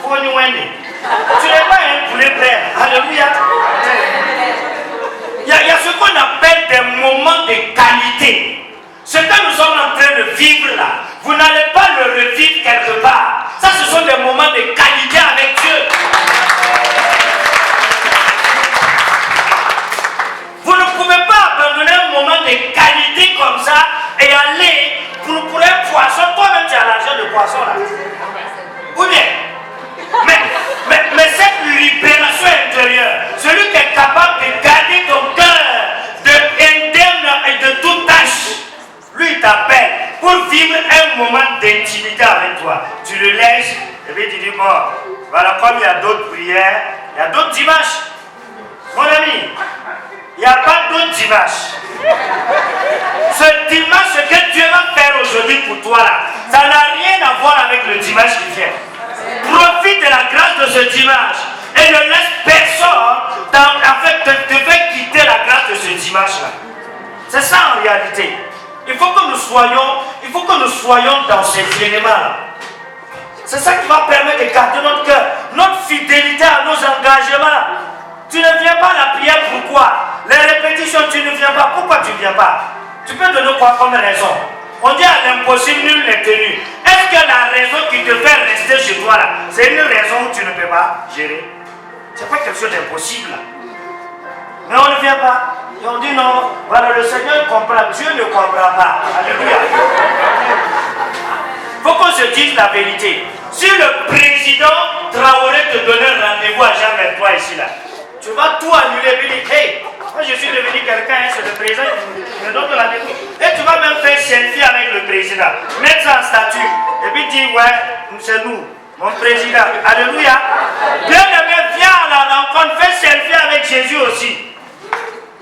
Tu n'es pas un poulet prêt. Alléluia. Il y a ce qu'on appelle des moments de qualité. Ce que nous sommes en train de vivre là, vous n'allez pas le revivre quelque part. Ça, ce sont des moments de qualité avec Dieu. Vous ne pouvez pas abandonner un moment de qualité comme ça et aller pour un poisson. Toi-même, tu as l'argent de poisson là. Ou bien, mais cette libération intérieure, celui qui est capable de garder ton cœur indemne et de toute tâche, lui il t'appelle pour vivre un moment d'intimité avec toi. Tu le laisses et puis tu dis bon, voilà, comme il y a d'autres prières, il y a d'autres dimanches. Mon ami, il n'y a pas d'autres dimanches. Ce dimanche, ce que Dieu va faire aujourd'hui pour toi là, ça n'a rien à voir avec le dimanche qui vient. Profite de la grâce de ce dimanche et ne laisse personne te faire quitter la grâce de ce dimanche là. C'est ça en réalité. Il faut que nous soyons dans ces éléments là. C'est ça qui va permettre de garder notre cœur, notre fidélité à nos engagements. Tu ne viens pas à la prière, pourquoi? Les répétitions, tu ne viens pas. Pourquoi tu ne viens pas? Tu peux donner quoi comme raison? On dit à l'impossible, nul n'est tenu. Est-ce que la raison qui te fait rester chez toi là, c'est une raison où tu ne peux pas gérer? C'est pas quelque chose d'impossible là. Mais on ne vient pas. Et on dit non, voilà, le Seigneur comprend. Dieu ne comprend pas. Alléluia. Il faut qu'on se dise la vérité. Si le président Traoré te donnait rendez-vous à Jean 23 ici là, tu vas tout annuler et dire, hey, moi je suis devenu quelqu'un, c'est le président qui me donne de rendez-vous. Et tu vas même faire selfie avec le président, mettre ça en statut, et puis dire, ouais, c'est nous, mon président. Alléluia. Bien aimé, viens à la rencontre, fais selfie avec Jésus aussi.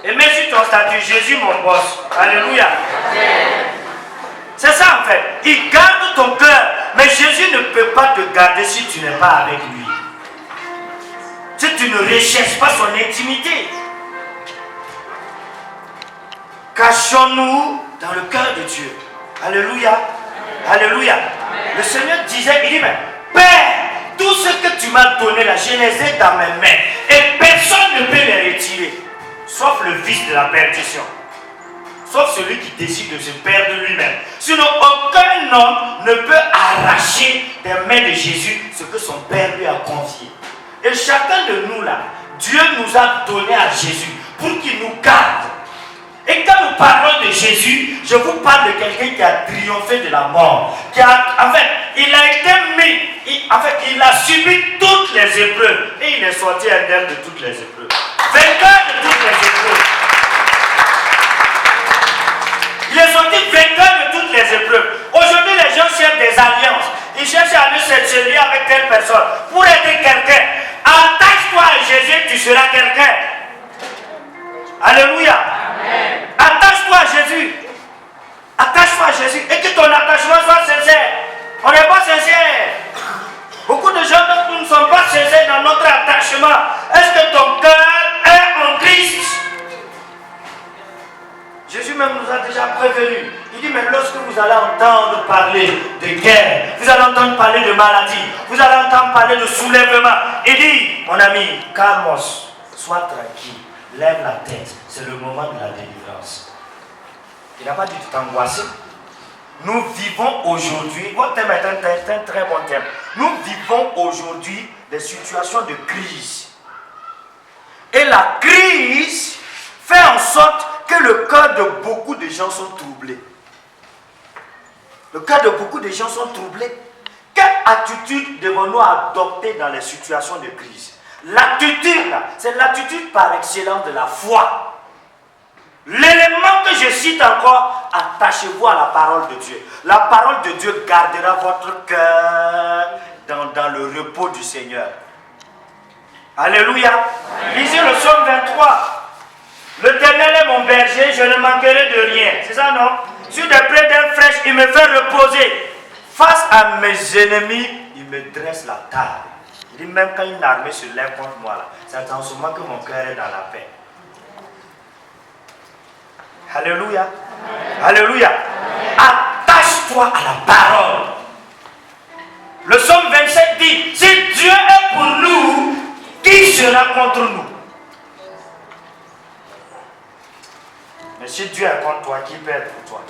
Et mets sur ton statut, Jésus mon boss. Alléluia. C'est ça en fait. Il garde ton cœur, mais Jésus ne peut pas te garder si tu n'es pas avec lui. Si tu ne recherches pas son intimité. Cachons-nous dans le cœur de Dieu. Alléluia. Alléluia. Le Seigneur disait, il dit, mais Père, tout ce que tu m'as donné là, je les ai dans mes mains. Et personne ne peut les retirer. Sauf le vice de la perdition. Sauf celui qui décide de se perdre lui-même. Sinon, aucun homme ne peut arracher des mains de Jésus ce que son Père lui a confié. Et chacun de nous là, Dieu nous a donné à Jésus pour qu'il nous garde. Et quand nous parlons de Jésus, je vous parle de quelqu'un qui a triomphé de la mort. Il a été mis, il a subi toutes les épreuves. Et il est sorti indemne de toutes les épreuves. Vainqueur de toutes les épreuves. vainqueur de toutes les épreuves. Aujourd'hui, les gens cherchent des alliances. Ils cherchent à aller se lier avec telle personne pour être quelqu'un. Attache-toi à Jésus, tu seras quelqu'un. Alléluia. Amen. Attache-toi à Jésus. Attache-toi à Jésus. Et que ton attachement soit sincère. On n'est pas sincère. Beaucoup de gens ne sont pas sincères dans notre attachement. Est-ce que ton cœur est en Christ? Jésus même nous a déjà prévenus. Il dit, mais lorsque vous allez entendre parler de guerre, vous allez entendre parler de maladie, vous allez entendre parler de soulèvement, il dit, mon ami, calmos, sois tranquille, lève la tête, c'est le moment de la délivrance. Il n'a pas dit de t'angoisser. Nous vivons aujourd'hui, votre thème est un très bon thème, nous vivons aujourd'hui des situations de crise. Et la crise fait en sorte que le cœur de beaucoup de gens sont troublés. Le cœur de beaucoup de gens sont troublés. Quelle attitude devons-nous adopter dans les situations de crise? L'attitude, c'est l'attitude par excellence de la foi. L'élément que je cite encore, attachez-vous à la parole de Dieu. La parole de Dieu gardera votre cœur dans le repos du Seigneur. Alléluia. Lisez le psaume 23. L'Éternel est mon berger, je ne manquerai de rien. C'est ça, non? Sur des prés d'herbes fraîches, il me fait reposer. Face à mes ennemis, il me dresse la table. Il dit, même quand une armée se lève contre moi, là, c'est en ce moment que mon cœur est dans la paix. Alléluia. Alléluia. Attache-toi à la parole. Le psaume 27 dit, si Dieu est pour nous, qui sera contre nous? Mais si Dieu est contre toi, qui peut être pour toi?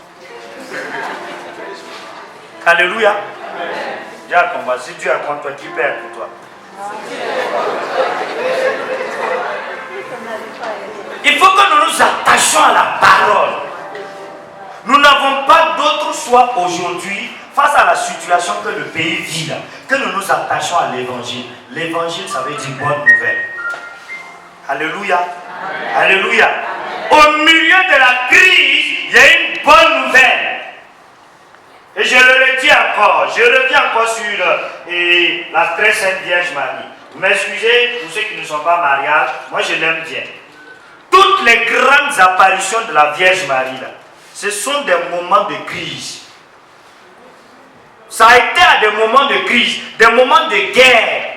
Alléluia. Dis à ton voisin, si Dieu est contre toi, qui peut être pour toi? Il faut que nous nous attachions à la parole. Nous n'avons pas d'autre choix aujourd'hui face à la situation que le pays vit là, que nous nous attachons à l'évangile. L'évangile, ça veut dire bonne nouvelle. Alléluia. Amen. Alléluia. Amen. Au milieu de la crise, il y a une bonne nouvelle. Et je le redis encore, je reviens encore sur la très sainte Vierge Marie. Vous m'excusez pour ceux qui ne sont pas mariés, moi je l'aime bien. Toutes les grandes apparitions de la Vierge Marie, là, ce sont des moments de crise. Ça a été à des moments de crise, des moments de guerre,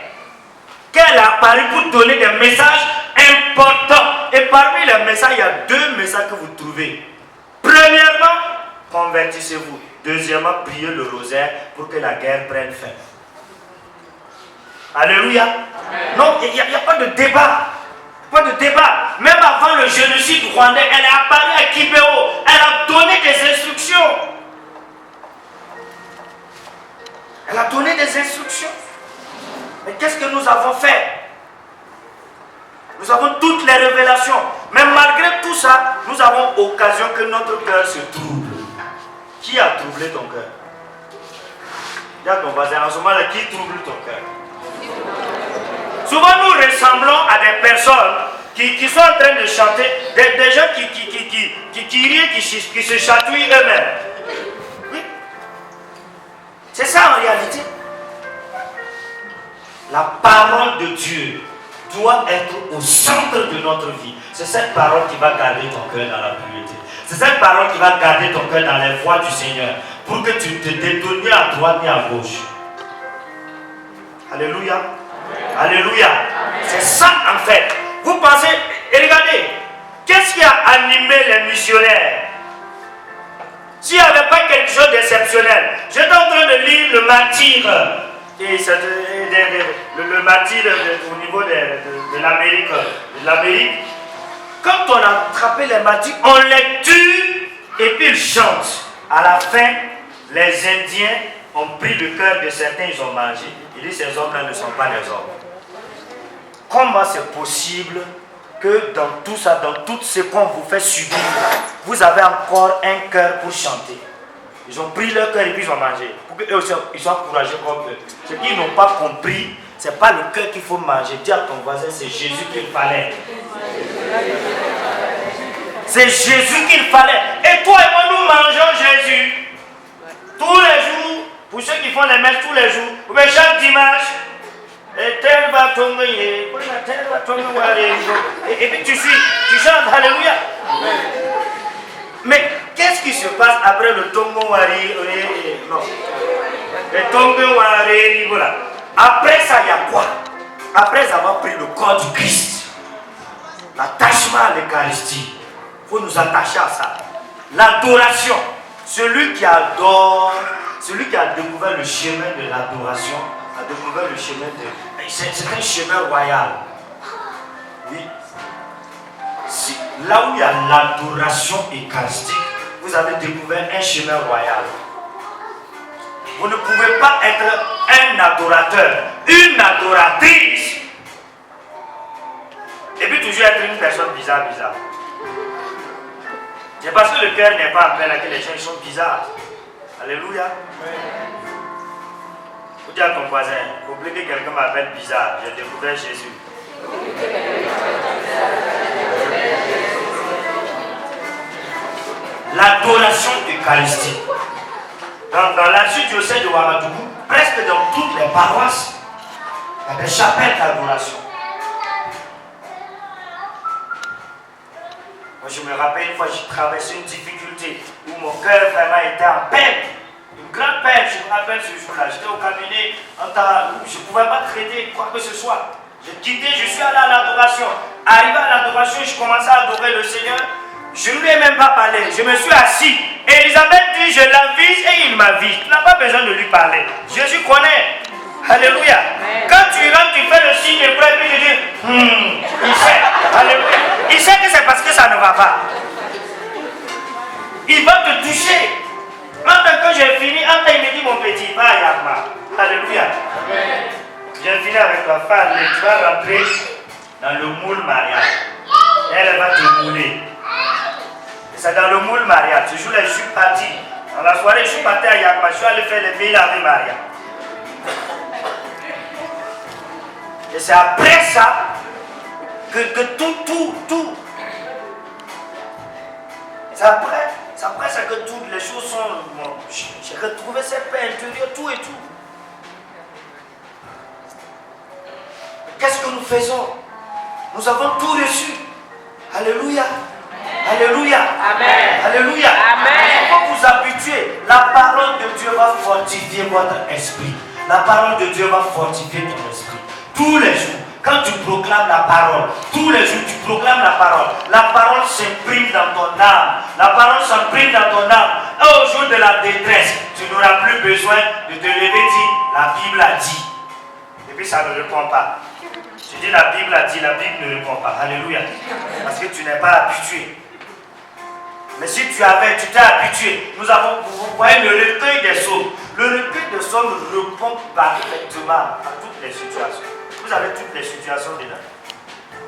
qu'elle a apparu pour donner des messages importants. Et parmi les messages, il y a deux messages que vous trouvez. Premièrement, convertissez-vous. Deuxièmement, priez le rosaire pour que la guerre prenne fin. Alléluia. Amen. Non, il n'y a pas de débat. Pas de débat. Même avant le génocide rwandais, elle est apparue à Kibéo. Elle a donné des instructions. Elle a donné des instructions. Mais qu'est-ce que nous avons fait? Nous avons toutes les révélations. Mais malgré tout ça, nous avons occasion que notre cœur se trouble. Qui a troublé ton cœur? Dis à ton voisin, en ce moment-là, qui trouble ton cœur? Souvent, nous ressemblons à des personnes qui sont en train de chanter, des gens qui rient, qui se chatouillent eux-mêmes. Oui. C'est ça en réalité. La parole de Dieu doit être au centre de notre vie. C'est cette parole qui va garder ton cœur dans la pureté. C'est cette parole qui va garder ton cœur dans les voies du Seigneur. Pour que tu ne te détournes ni à droite ni à gauche. Alléluia. Amen. Alléluia. Amen. C'est ça en fait. Vous pensez, et regardez, qu'est-ce qui a animé les missionnaires? S'il n'y avait pas quelque chose d'exceptionnel, j'étais en train de lire le martyr. Et le martyr au niveau de l'Amérique. Quand on a attrapé les martyrs, on les tue et puis ils chantent. À la fin, les Indiens ont pris le cœur de certains, ils ont mangé. Il dit, ces hommes-là ne sont pas des hommes. Comment c'est possible que dans tout ça, dans tout ce qu'on vous fait subir, vous avez encore un cœur pour chanter? Ils ont pris leur cœur et puis ils ont mangé. Pour qu'eux aussi, ils soient encouragés comme eux. Ce qu'ils n'ont pas compris, ce n'est pas le cœur qu'il faut manger. Dis à ton voisin, c'est Jésus qu'il fallait. C'est Jésus qu'il fallait. Et toi et moi, nous mangeons Jésus tous les jours, pour ceux qui font les messes tous les jours, mais chaque dimanche, et puis tu chantes Alléluia. Mais qu'est-ce qui se passe après le Tongo Wari? Non. Le Tongo Wari, voilà. Après ça, il y a quoi? Après avoir pris le corps du Christ, l'attachement à l'Eucharistie, il faut nous attacher à ça. L'adoration. Celui qui adore, celui qui a découvert le chemin de l'adoration, a découvert le chemin de... C'est un chemin royal. Oui. Là où il y a l'adoration eucharistique, vous avez découvert un chemin royal. Vous ne pouvez pas être un adorateur, une adoratrice, et puis toujours être une personne bizarre. C'est parce que le cœur n'est pas en paix que les gens sont bizarres. Alléluia. Vous dites à ton voisin, il faut oublier que quelqu'un m'appelle bizarre. J'ai découvert Jésus. L'adoration eucharistique. Dans l'archidiocèse de Ouagadougou, presque dans toutes les paroisses, il y a des chapelles d'adoration. Moi, je me rappelle une fois, j'ai traversé une difficulté où mon cœur vraiment était en peine. Une grande peine, je me rappelle ce jour-là. J'étais au cabinet, je ne pouvais pas traiter quoi que ce soit. J'ai quitté, je suis allé à l'adoration. Arrivé à l'adoration, je commençais à adorer le Seigneur. Je ne lui ai même pas parlé. Je me suis assis. Elisabeth dit, je l'avise et il m'avise. Tu n'as pas besoin de lui parler. Jésus connaît. Alléluia. Quand tu rentres, tu fais le signe de près, puis tu dis, il sait. Alléluia. Il sait que c'est parce que ça ne va pas. Il va te toucher. Quand j'ai fini, il me dit, mon petit, va Yagma. Alléluia. J'ai fini avec ta femme, mais tu vas rentrer dans le moule mariage. Elle va te mouler. C'est dans le moule mariage. Ce jour-là, je suis parti. Dans la soirée, je suis parti à Yagma. Je suis allé faire les villes avec Maria. Et c'est après ça que tout. C'est après ça que toutes les choses sont. Bon, j'ai retrouvé cette paix intérieure, tout et tout. Qu'est-ce que nous faisons? Nous avons tout reçu. Alléluia. Alléluia. Amen. Alléluia. Amen. Il faut vous habituer. La parole de Dieu va fortifier votre esprit. La parole de Dieu va fortifier ton esprit. Tous les jours, quand tu proclames la parole, tous les jours tu proclames la parole s'imprime dans ton âme. La parole s'imprime dans ton âme. Et au jour de la détresse, tu n'auras plus besoin de te lever et dire, la Bible a dit. Et puis ça ne répond pas. Tu dis la Bible a dit, la Bible ne répond pas. Alléluia. Parce que tu n'es pas habitué. Mais si tu t'es habitué, vous voyez le recueil des psaumes. Le recueil des psaumes répond parfaitement à toutes les situations. Vous avez toutes les situations dedans.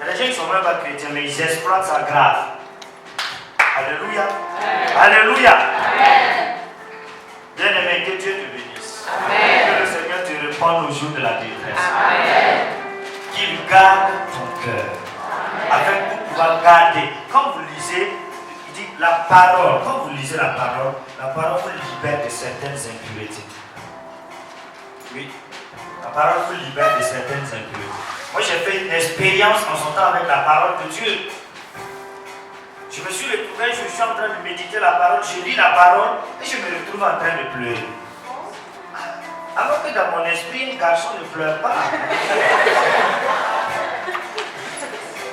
Il y a des gens qui ne sont même pas chrétiens, mais ils exploitent ça grave. Alléluia. Alléluia. Bien-aimé, que Dieu te bénisse. Amen. Que le Seigneur te réponde au jour de la détresse. Amen. Qu'il garde ton cœur. Afin pour pouvoir garder. Quand vous lisez, il dit la parole. Quand vous lisez la parole vous libère de certaines impuretés. Oui. La parole vous libère de certaines impuretés. Moi, j'ai fait une expérience en son temps avec la parole de Dieu. Je me suis retrouvé, je suis en train de méditer la parole, je lis la parole et je me retrouve en train de pleurer. Alors que dans mon esprit, un garçon ne pleure pas.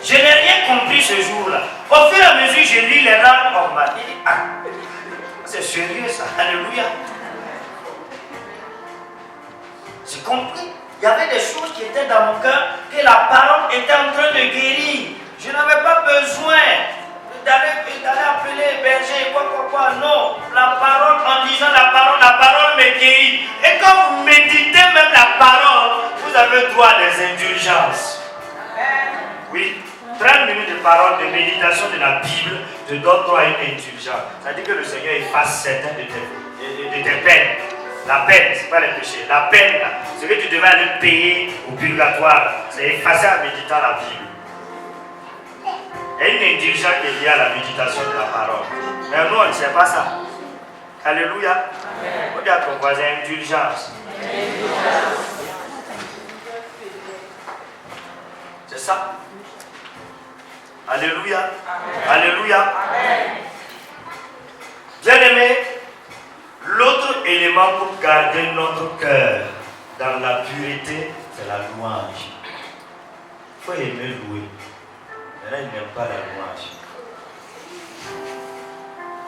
Je n'ai rien compris ce jour-là. Au fur et à mesure, je lis les langues normales. Il dit, c'est sérieux ça, alléluia. J'ai compris. Il y avait des choses qui étaient dans mon cœur, que la parole était en train de guérir. Je n'avais pas besoin d'aller appeler berger, quoi. Non, la parole, en lisant la parole me guérit. Et quand vous méditez même la parole, vous avez droit à des indulgences. Oui, 30 minutes de parole, de méditation de la Bible te donne droit à une indulgence. C'est-à-dire que le Seigneur efface certaines de tes peines. La peine, ce n'est pas les péchés. La peine, ce que tu devais aller payer au purgatoire, c'est effacer en méditant la Bible. Il y a une indulgence qui est liée à la méditation de la parole. Mais nous, on ne sait pas ça. Alléluia. On dit à ton voisin indulgence. C'est ça. Alléluia. Alléluia. Bien-aimé, l'autre élément pour garder notre cœur dans la pureté, c'est la louange. Il faut aimer louer. Mais là, il n'aime pas la louange.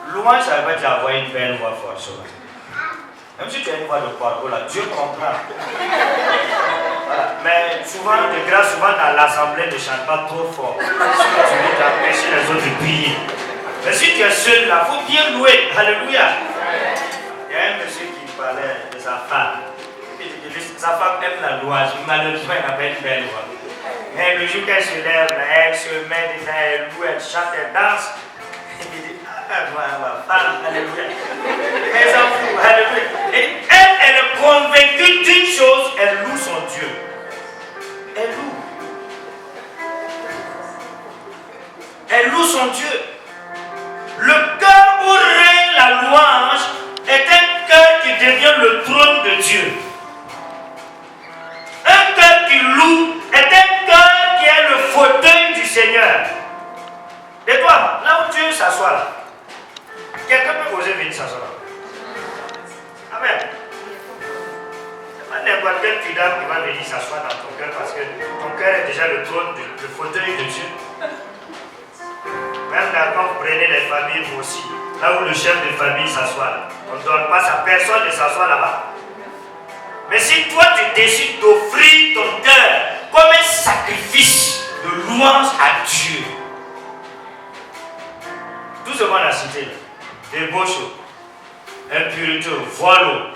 Louange, ça veut dire avoir une belle voix forcément. Même si tu as une voix de corbeau là, Dieu comprend. Voilà. Mais souvent, de grâce, souvent dans l'assemblée, ne chante pas trop fort. Parce que tu veux t'empêcher les autres de prier. Mais si tu es seul là, il faut bien louer. Alléluia. Il y a un monsieur qui parlait de sa femme. Sa femme aime la louange. Malheureusement, elle n'a pas une belle voix. Mais le jour qu'elle se lève, elle se met, elle loue, elle chante, elle danse. Il dit, ma femme, alléluia. Elle s'en fout, alléluia. Et elle est convaincue d'une chose, elle loue son Dieu. Elle loue. Elle loue son Dieu. Le cœur où règne la louange est un cœur qui devient le trône de Dieu. Un cœur qui loue est un cœur qui est le fauteuil du Seigneur. Et toi, là où Dieu s'assoit là, quelqu'un peut oser venir s'asseoir là. Amen. C'est pas n'importe quel fidèle qui va venir s'asseoir dans ton cœur parce que ton cœur est déjà le trône, le fauteuil de Dieu. Même quand vous prenez les familles vous aussi, là où le chef de famille s'assoit, on ne donne pas sa personne de s'asseoir là-bas. Mais si toi tu décides d'offrir ton cœur comme un sacrifice de louange à Dieu, tout ce qu'on a cité, débauche, impureté, vol,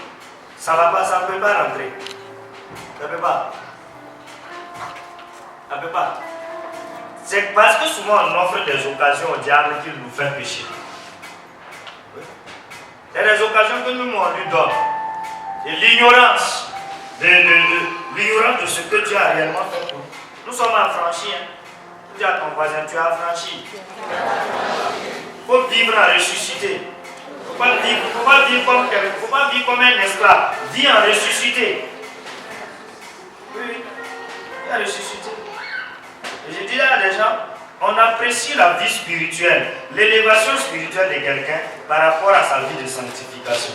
ça va pas, ça ne peut pas rentrer. Ça ne peut pas. Ça ne peut pas. C'est parce que souvent on offre des occasions au diable qu'il nous fait pécher. Oui. C'est des occasions que nous, on lui donne. C'est l'ignorance. L'ignorance de ce que Dieu a réellement fait pour nous. Nous sommes affranchis. Hein. Dis à ton voisin, tu es affranchi. Il faut vivre en ressuscité. Il ne faut pas vivre comme un esclave. Vis en ressuscité. Oui, vis en ressuscité. Et je dis à des gens, on apprécie la vie spirituelle, l'élévation spirituelle de quelqu'un par rapport à sa vie de sanctification.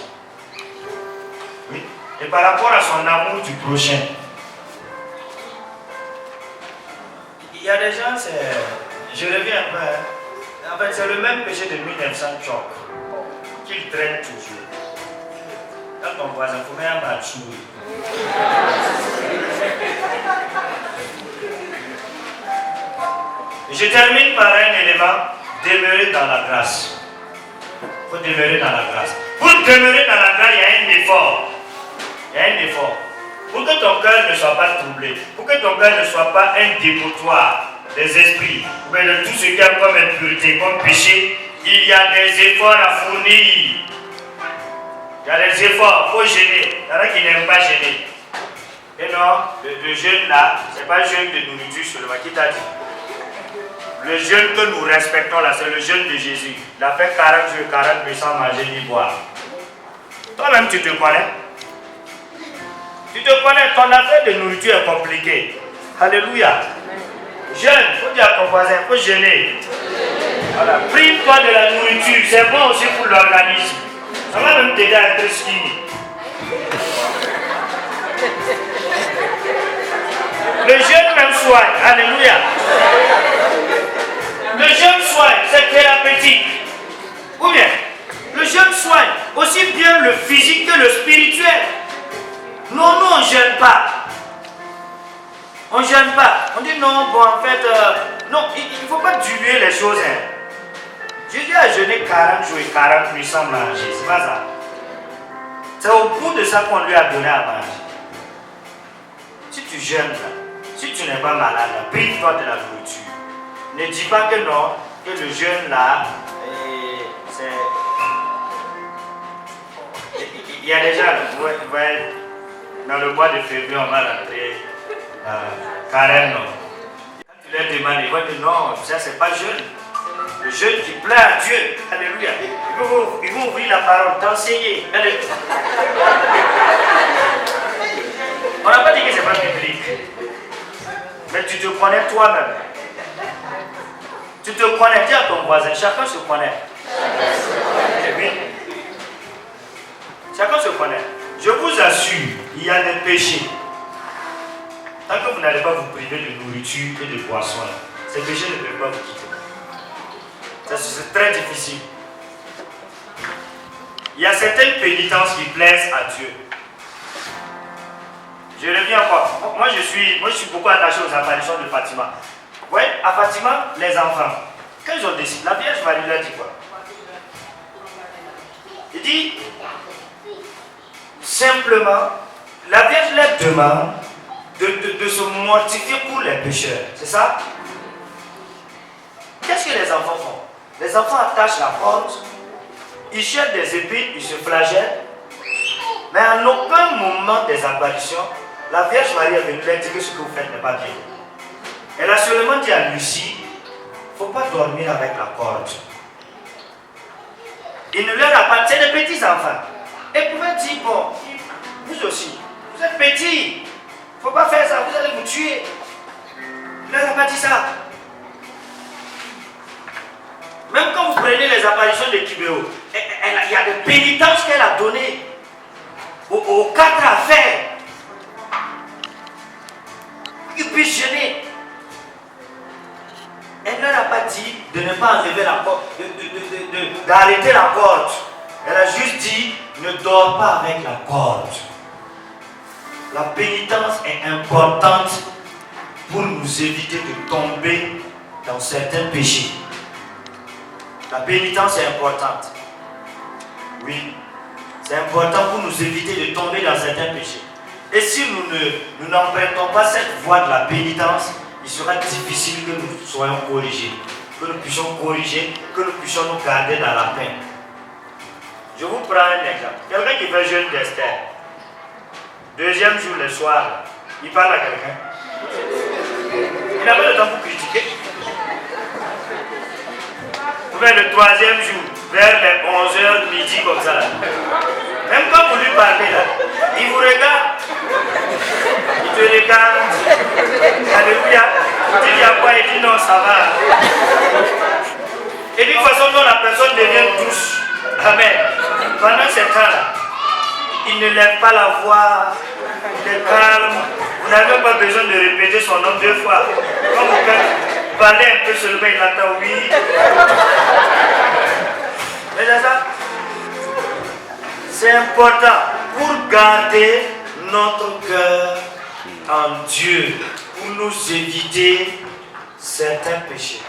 Oui. Et par rapport à son amour du prochain. Il y a des gens, je reviens un peu, hein. En fait, c'est le même péché de 1900 choc qu'ils traînent toujours. Quand ton voisin, il faut même pas jouer. Je termine par un élément, demeurer dans la grâce. Il faut demeurer dans la grâce. Pour demeurer dans la grâce, il y a un effort. Il y a un effort. Pour que ton cœur ne soit pas troublé, pour que ton cœur ne soit pas un dépotoir des esprits, ou bien de tout ce qui est comme impureté, comme péché, il y a des efforts à fournir. Il y a des efforts, il faut gêner. Il y en a qui n'aiment pas gêner. Et non, le jeûne là, ce n'est pas le jeûne de nourriture seulement. Qui t'a dit? Le jeûne que nous respectons là, c'est le jeûne de Jésus. Il a fait 40 jours, 40 nuits sans manger ni boire. Toi-même, tu te connais. Tu te connais, ton affaire de nourriture est compliquée. Alléluia. Jeûne, il faut dire à ton voisin, il faut jeûner. Voilà. Prive-toi de la nourriture, c'est bon aussi pour l'organisme. Ça va même t'aider à être skinny. Le jeûne même soigne. Alléluia. Le jeûne soigne, c'est thérapeutique. Ou bien, le jeûne soigne aussi bien le physique que le spirituel. Non, nous on ne jeûne pas. On ne jeûne pas. On dit non, bon en fait, non, il ne faut pas diluer les choses. Hein. Jésus a jeûné 40 jours et 40 nuits sans manger, c'est pas ça. C'est au bout de ça qu'on lui a donné à manger. Si tu jeûnes là, si tu n'es pas malade, prive-toi de la nourriture. Ne dis pas que non, que le jeûne là, c'est... Il y a déjà, dans le mois de février, on va rentrer carême. Quand tu leur demandes, ils vont dire non, ça c'est pas jeûne. Le jeûne qui plaît à Dieu. Alléluia. Ils vont ouvrir la parole, t'enseigner. Alléluia. On n'a pas dit que ce n'est pas biblique. Mais tu te connais toi-même. Tu te connais, dis à ton voisin, chacun se connaît. Oui. Chacun se connaît. Je vous assure, il y a des péchés. Tant que vous n'allez pas vous priver de nourriture et de boissons, ces péchés ne peuvent pas vous quitter. C'est très difficile. Il y a certaines pénitences qui plaisent à Dieu. Je reviens encore. Moi, je suis beaucoup attaché aux apparitions de Fatima. Vous voyez, à Fatima, les enfants, quand ils ont décidé, la Vierge Marie leur dit quoi? Il dit, simplement, la Vierge leur demande de se mortifier pour les pécheurs. C'est ça? Qu'est-ce que les enfants font? Les enfants attachent la porte, ils cherchent des épines, ils se flagellent, mais à aucun moment des apparitions, la Vierge Marie est venue leur dire que ce que vous faites n'est pas bien. Elle a seulement dit à Lucie, il ne faut pas dormir avec la corde. Il ne leur a pas, c'est des petits enfants. Elle pouvait dire, bon, vous aussi, vous êtes petits, il ne faut pas faire ça, vous allez vous tuer. Il ne leur a pas dit ça. Même quand vous prenez les apparitions de Kibéo, il y a des pénitences qu'elle a données aux 4 affaires. Ils puissent gêner. Elle ne leur a pas dit de ne pas enlever la corde, d'arrêter la corde. Elle a juste dit, ne dors pas avec la corde. La pénitence est importante pour nous éviter de tomber dans certains péchés. La pénitence est importante. Oui, c'est important pour nous éviter de tomber dans certains péchés. Et si nous n'empruntons pas cette voie de la pénitence, il sera difficile que nous soyons corrigés, que nous puissions corriger, que nous puissions nous garder dans la paix. Je vous prends un exemple. Quelqu'un qui fait jeûne d'Esther, deuxième jour le soir, il parle à quelqu'un. Il n'a pas le temps pour critiquer. Le troisième jour, vers les 11h midi comme ça. Même quand vous lui parlez là, il vous regarde. Il te regarde. Alléluia. Il dit à quoi? Il dit non, ça va. Et d'une façon dont la personne devient douce. Amen. Pendant ce temps-là, il ne lève pas la voix. Il est calme. Vous n'avez même pas besoin de répéter son nom 2 fois. Quand vous parlez un peu seulement, il entend oui. Mais c'est ça. C'est important pour garder notre cœur en Dieu, pour nous éviter certains péchés.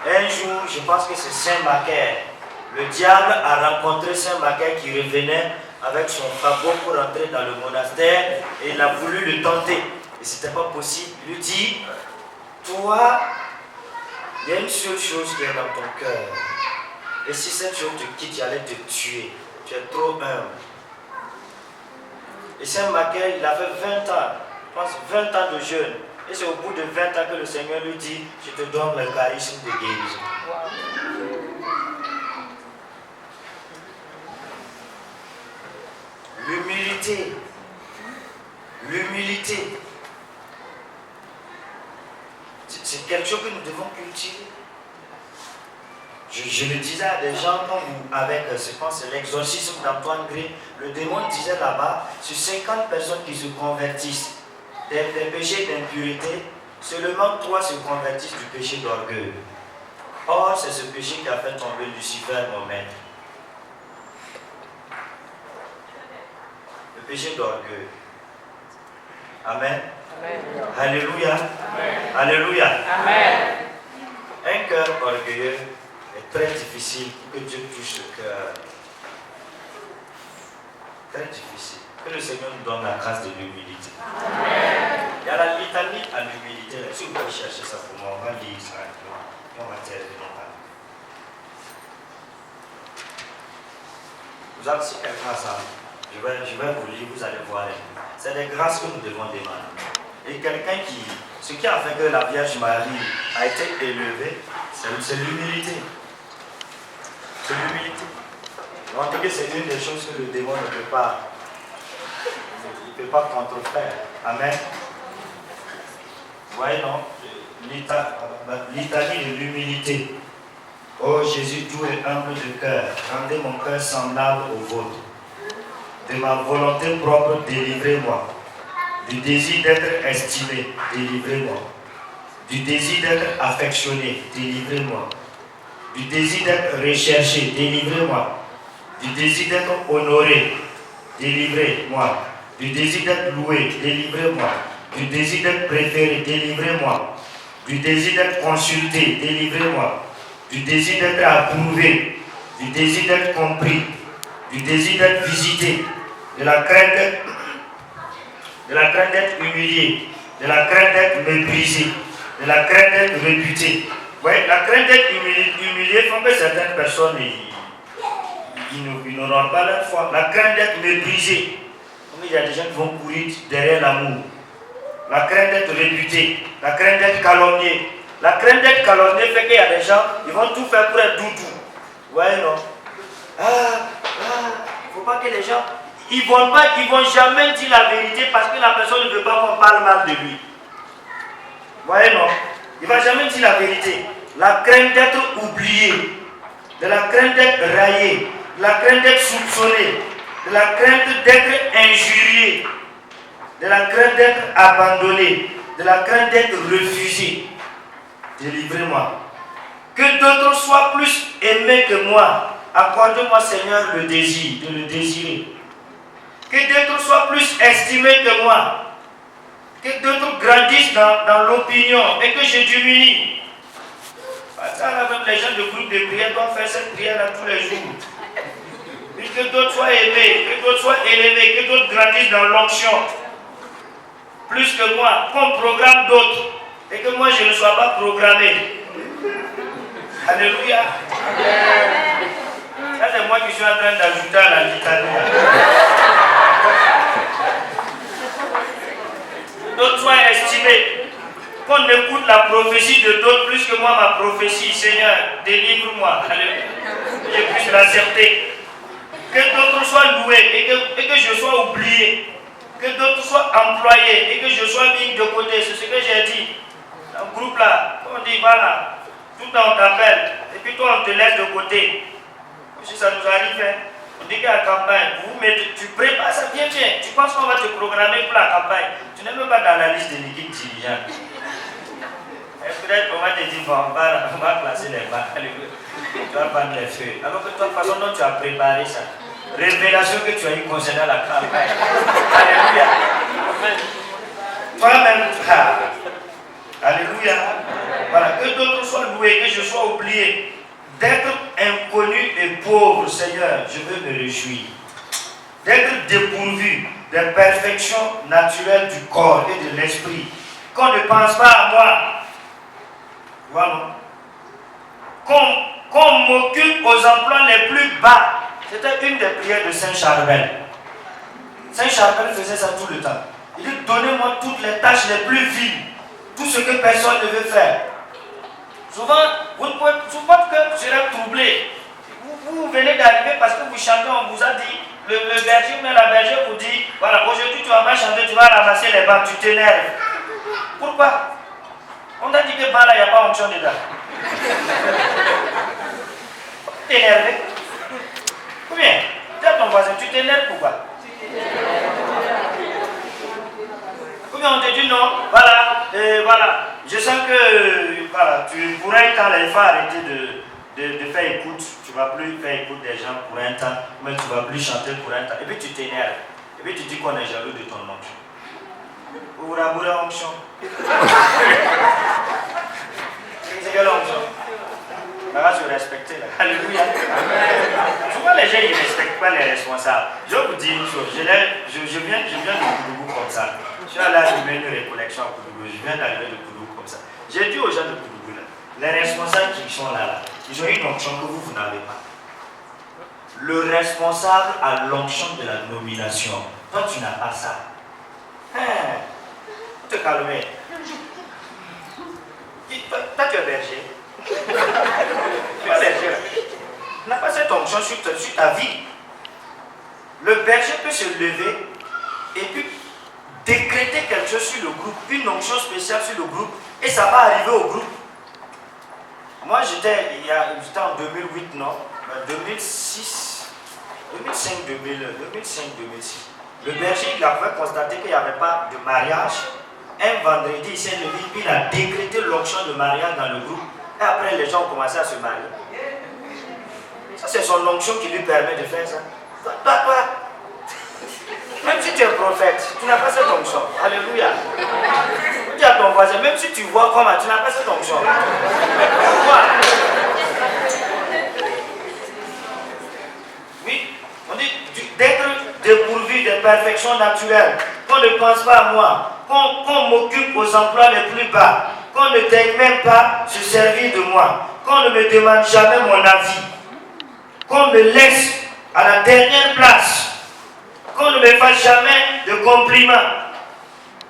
Un jour, je pense que c'est Saint Macaire. Le diable a rencontré Saint Macaire qui revenait avec son fagot pour entrer dans le monastère et il a voulu le tenter. Et ce n'était pas possible. Il lui dit, toi, il y a une seule chose qui est dans ton cœur. Et si cette chose te quitte, j'allais te tuer. Tu es trop humble. Et Saint Macaire, il a fait 20 ans, je pense 20 ans de jeûne. Et c'est au bout de 20 ans que le Seigneur lui dit, je te donne le charisme de guérison. L'humilité. L'humilité. C'est quelque chose que nous devons cultiver. Je le disais à des gens, avec, je pense, c'est l'exorcisme d'Antoine Gray, le démon disait là-bas, sur 50 personnes qui se convertissent des péchés d'impureté, seulement 3 se convertissent du péché d'orgueil. Or, c'est ce péché qui a fait tomber Lucifer, mon maître. Le péché d'orgueil. Amen. Amen. Alléluia. Amen. Alléluia. Amen. Un cœur orgueilleux est très difficile pour que Dieu touche ce cœur. Très difficile. Que le Seigneur nous donne la grâce de l'humilité. Il y a la litanie à l'humilité. Si vous pouvez chercher ça pour moi, on va lire ça. On va terminer par là. Vous avez si quelqu'un à ça. Je vais vous lire, vous allez voir. C'est des grâces que nous devons demander. Et quelqu'un qui, ce qui a fait que la Vierge Marie a été élevée, C'est l'humilité. C'est l'humilité. En tout cas, c'est une des choses que le démon ne peut pas. Il ne peut pas contrefaire. Amen. Vous voyez, non? Litanie de l'humilité. Oh Jésus, doux et humble de cœur, rendez mon cœur semblable au vôtre. De ma volonté propre, délivrez-moi. Du désir d'être estimé, délivrez-moi. Du désir d'être affectionné, délivrez-moi. Du désir d'être recherché, délivrez-moi. Du désir d'être honoré, délivrez-moi. Du désir d'être loué, délivrez-moi. Du désir d'être préféré, délivrez-moi. Du désir d'être consulté, délivrez-moi. Du désir d'être approuvé, du désir d'être compris, du désir d'être visité, de la crainte d'être humilié, de la crainte d'être méprisé, de la crainte d'être réputé. Ouais, la crainte d'être humilié font que certaines personnes ils n'auront pas leur foi. La crainte d'être méprisé, comme il y a des gens qui vont courir derrière l'amour. La crainte d'être réputé, la crainte d'être calomnié. La crainte d'être calomnié fait qu'il y a des gens, ils vont tout faire pour être doudou. Vous voyez, non? Il ne faut pas que les gens, ils ne vont jamais dire la vérité parce que la personne ne veut pas qu'on parle mal de lui. Vous voyez, non? Il ne va jamais dire la vérité. La crainte d'être oublié, de la crainte d'être raillé, de la crainte d'être soupçonné, de la crainte d'être injurié, de la crainte d'être abandonné, de la crainte d'être refusé. Délivrez-moi. Que d'autres soient plus aimés que moi. Accorde-moi, Seigneur, le désir de le désirer. Que d'autres soient plus estimés que moi. Que d'autres grandissent dans l'opinion et que je diminue. Parce que même les gens de groupe de prière doivent faire cette prière-là tous les jours. Et que d'autres soient aimés, que d'autres soient élevés, que d'autres grandissent dans l'onction. Plus que moi, qu'on programme d'autres. Et que moi je ne sois pas programmé. Alléluia. Ça c'est moi qui suis en train d'ajouter à la litanie. D'autres soient estimés. Qu'on écoute la prophétie de d'autres plus que moi ma prophétie. Seigneur, délivre-moi. Alléluia. Que je puisse l'accepter. Que d'autres soient loués et que je sois oublié. Que d'autres soient employés et que je sois mis de côté. C'est ce que j'ai dit. Dans le groupe là, on dit voilà, tout le temps on t'appelle et puis toi on te laisse de côté. Si ça nous arrive, hein, on dit qu'à la campagne, tu prépares ça bien. Tu penses qu'on va te programmer pour la campagne. Tu n'es même pas dans la liste de l'équipe dirigeante. Peut-être qu'on va te dire bon, on va classer les balles. Tu vas prendre les feux. Alors que toi, de toute façon, non, tu as préparé ça. Révélation que tu as eu concernant la campagne. Alléluia. Toi-même, alléluia. Voilà, que d'autres soient loués, que je sois oublié. D'être inconnu et pauvre, Seigneur, je veux me réjouir. D'être dépourvu des perfections naturelles du corps et de l'esprit. Qu'on ne pense pas à moi. Voilà. Qu'on m'occupe aux emplois les plus bas. C'était une des prières de Saint Charbel. Saint Charbel faisait ça tout le temps. Il dit, donnez-moi toutes les tâches les plus viles. Tout ce que personne ne veut faire. Souvent, votre cœur sera troublé. Vous venez d'arriver parce que vous chantez, on vous a dit, le berger ou la bergère vous dit, voilà, aujourd'hui tu vas pas chanter, tu vas ramasser les bancs, tu t'énerves. Pourquoi? On a dit que là, il n'y a pas onction dedans. T'énerver? Ou bien, dis à ton voisin, tu t'énerves pourquoi? Ou bien on te dit non, voilà, voilà, je sens que voilà, pour un temps, il faut arrêter de faire écoute, tu ne vas plus faire écoute des gens pour un temps, mais tu ne vas plus chanter pour un temps, et puis tu t'énerves, et puis tu dis qu'on est jaloux de ton onction. Vous rabourez onction. C'est quelle onction? On va se respecter là. Alléluia. Souvent les gens ils ne respectent pas les responsables. Je vous dis une chose, je viens de Koudougou comme ça. Je suis allé à une récollection à Koudougou, je viens d'arriver de Koudougou comme ça. J'ai dit aux gens de Koudougou là, les responsables qui sont là, ils ont une onction que vous n'avez pas. Le responsable a l'onction de la nomination. Toi tu n'as pas ça. Te calmer. Toi tu es berger. Pas berger. Tu n'as pas cette onction sur ta vie. Le berger peut se lever et puis décréter quelque chose sur le groupe, une onction spéciale sur le groupe, et ça va arriver au groupe. Moi j'étais en 2008, non 2006, 2005-2006. Le berger il avait constaté qu'il n'y avait pas de mariage. Un vendredi il s'est levé, puis il a décrété l'onction de mariage dans le groupe. Et après les gens ont commencé à se marier. Ça c'est son onction qui lui permet de faire ça. Toi, même si tu es prophète, tu n'as pas cette onction. Alléluia. Dis à ton voisin, même si tu vois comment, tu n'as pas cette onction. Pourquoi? Oui, on dit d'être dépourvu de perfection naturelle. Qu'on ne pense pas à moi. Qu'on m'occupe aux emplois les plus bas. Qu'on ne daigne même pas se servir de moi. Qu'on ne me demande jamais mon avis. Qu'on me laisse à la dernière place. Qu'on ne me fasse jamais de compliments.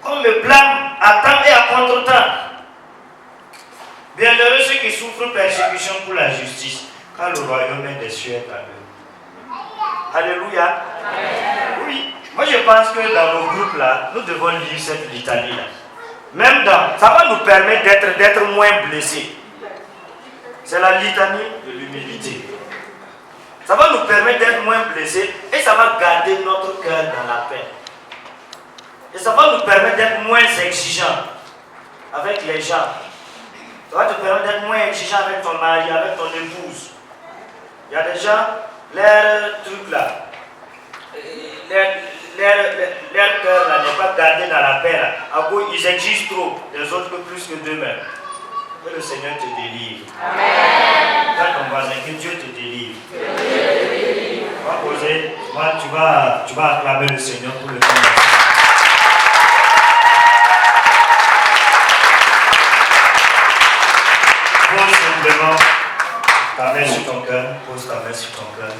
Qu'on me blâme à temps et à contre-temps. Bienheureux ceux qui souffrent persécution pour la justice, car le royaume est des cieux est à eux. Alléluia. Oui, moi je pense que dans nos groupes là, nous devons lire cette litanie là. Même ça va nous permettre d'être moins blessés. C'est la litanie de l'humilité. Ça va nous permettre d'être moins blessés et ça va garder notre cœur dans la paix. Et ça va nous permettre d'être moins exigeants avec les gens. Ça va te permettre d'être moins exigeant avec ton mari, avec ton épouse. Il y a des gens, leur truc là, leur cœur là n'est pas gardé dans la paix là. À cause ils exigent trop des autres que plus que d'eux-mêmes. Que le Seigneur te délivre. Amen. Dis à ton voisin que Dieu te délivre. Tu vas poser, tu vas acclamer le Seigneur pour le temps. Pose simplement ta main sur ton cœur, pose ta main sur ton cœur.